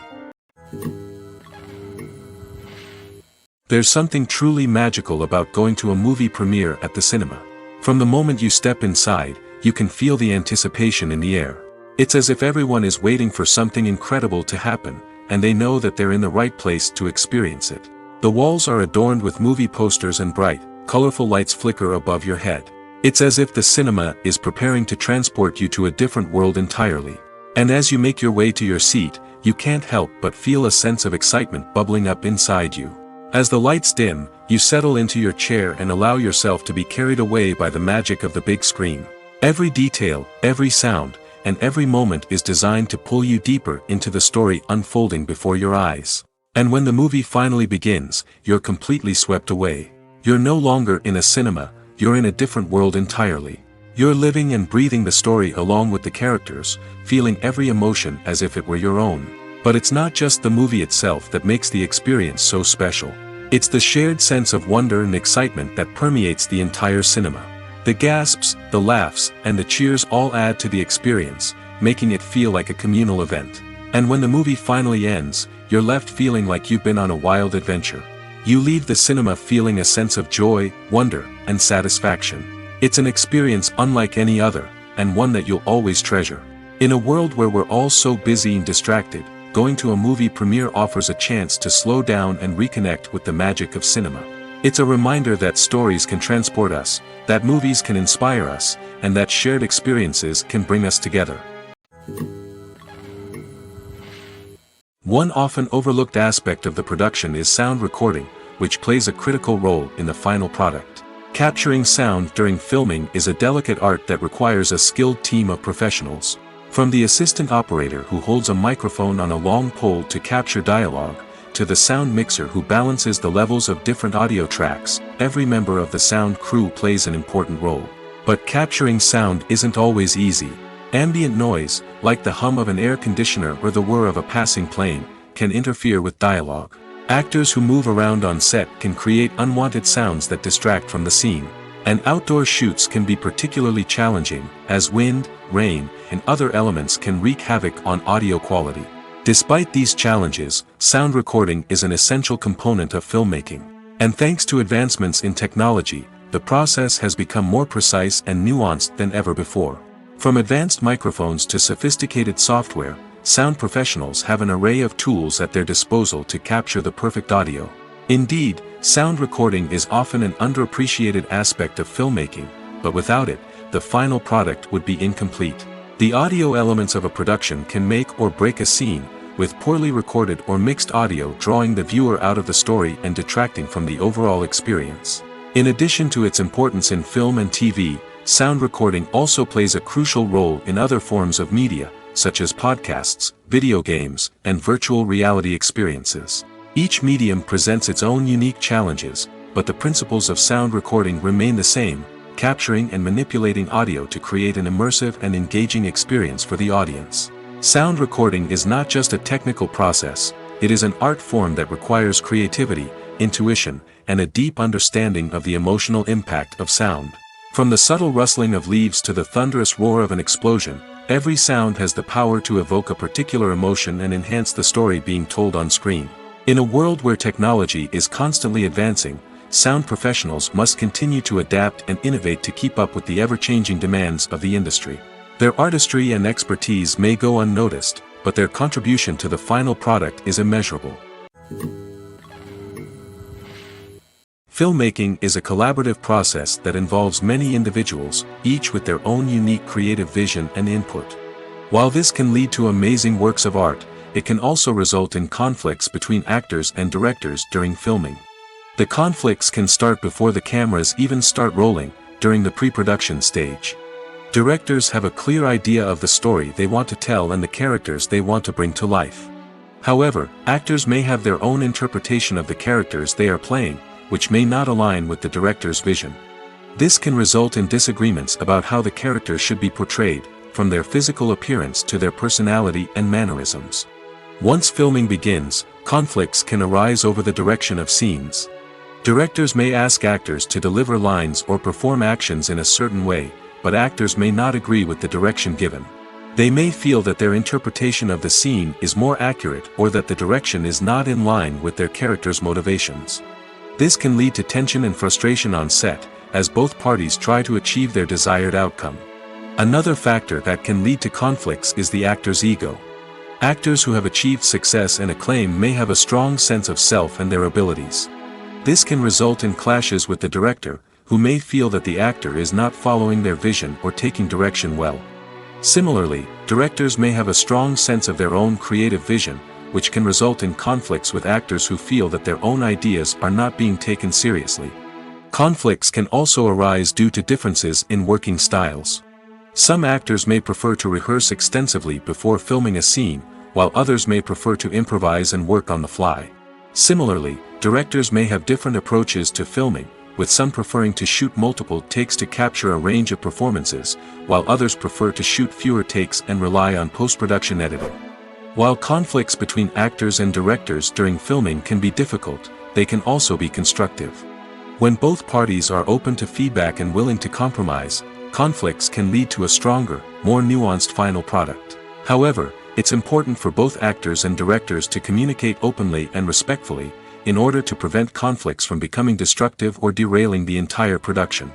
There's something truly magical about going to a movie premiere at the cinema. From the moment you step inside, you can feel the anticipation in the air. It's as if everyone is waiting for something incredible to happen, and they know that they're in the right place to experience it. The walls are adorned with movie posters and bright, colorful lights flicker above your head. It's as if the cinema is preparing to transport you to a different world entirely. And as you make your way to your seat, you can't help but feel a sense of excitement bubbling up inside you. As the lights dim, you settle into your chair and allow yourself to be carried away by the magic of the big screen. Every detail, every sound, and every moment is designed to pull you deeper into the story unfolding before your eyes. And when the movie finally begins, you're completely swept away. You're no longer in a cinema, you're in a different world entirely. You're living and breathing the story along with the characters, feeling every emotion as if it were your own. But it's not just the movie itself that makes the experience so special. It's the shared sense of wonder and excitement that permeates the entire cinema. The gasps, the laughs, and the cheers all add to the experience, making it feel like a communal event. And when the movie finally ends, you're left feeling like you've been on a wild adventure. You leave the cinema feeling a sense of joy, wonder, and satisfaction. It's an experience unlike any other, and one that you'll always treasure. In a world where we're all so busy and distracted, going to a movie premiere offers a chance to slow down and reconnect with the magic of cinema. It's a reminder that stories can transport us, that movies can inspire us, and that shared experiences can bring us together. One often overlooked aspect of the production is sound recording, which plays a critical role in the final product. Capturing sound during filming is a delicate art that requires a skilled team of professionals. From the assistant operator who holds a microphone on a long pole to capture dialogue, to the sound mixer who balances the levels of different audio tracks, every member of the sound crew plays an important role. But capturing sound isn't always easy. Ambient noise, like the hum of an air conditioner or the whir of a passing plane, can interfere with dialogue. Actors who move around on set can create unwanted sounds that distract from the scene. And outdoor shoots can be particularly challenging, as wind, rain, and other elements can wreak havoc on audio quality. Despite these challenges, sound recording is an essential component of filmmaking. And thanks to advancements in technology, the process has become more precise and nuanced than ever before. From advanced microphones to sophisticated software, sound professionals have an array of tools at their disposal to capture the perfect audio. Indeed, sound recording is often an underappreciated aspect of filmmaking, but without it, the final product would be incomplete. The audio elements of a production can make or break a scene, with poorly recorded or mixed audio drawing the viewer out of the story and detracting from the overall experience. In addition to its importance in film and TV, sound recording also plays a crucial role in other forms of media, such as podcasts, video games, and virtual reality experiences. Each medium presents its own unique challenges, but the principles of sound recording remain the same, capturing and manipulating audio to create an immersive and engaging experience for the audience. Sound recording is not just a technical process, it is an art form that requires creativity, intuition, and a deep understanding of the emotional impact of sound. From the subtle rustling of leaves to the thunderous roar of an explosion, every sound has the power to evoke a particular emotion and enhance the story being told on screen. In a world where technology is constantly advancing, sound professionals must continue to adapt and innovate to keep up with the ever-changing demands of the industry. Their artistry and expertise may go unnoticed, but their contribution to the final product is immeasurable. Filmmaking is a collaborative process that involves many individuals, each with their own unique creative vision and input. While this can lead to amazing works of art, it can also result in conflicts between actors and directors during filming. The conflicts can start before the cameras even start rolling, during the pre-production stage. Directors have a clear idea of the story they want to tell and the characters they want to bring to life. However, actors may have their own interpretation of the characters they are playing, which may not align with the director's vision. This can result in disagreements about how the characters should be portrayed, from their physical appearance to their personality and mannerisms. Once filming begins, conflicts can arise over the direction of scenes. Directors may ask actors to deliver lines or perform actions in a certain way, but actors may not agree with the direction given. They may feel that their interpretation of the scene is more accurate or that the direction is not in line with their character's motivations. This can lead to tension and frustration on set, as both parties try to achieve their desired outcome. Another factor that can lead to conflicts is the actor's ego. Actors who have achieved success and acclaim may have a strong sense of self and their abilities. This can result in clashes with the director, who may feel that the actor is not following their vision or taking direction well. Similarly, directors may have a strong sense of their own creative vision, which can result in conflicts with actors who feel that their own ideas are not being taken seriously. Conflicts can also arise due to differences in working styles. Some actors may prefer to rehearse extensively before filming a scene, while others may prefer to improvise and work on the fly. Similarly, directors may have different approaches to filming, with some preferring to shoot multiple takes to capture a range of performances, while others prefer to shoot fewer takes and rely on post-production editing. While conflicts between actors and directors during filming can be difficult, they can also be constructive. When both parties are open to feedback and willing to compromise, conflicts can lead to a stronger, more nuanced final product. However, it's important for both actors and directors to communicate openly and respectfully, in order to prevent conflicts from becoming destructive or derailing the entire production.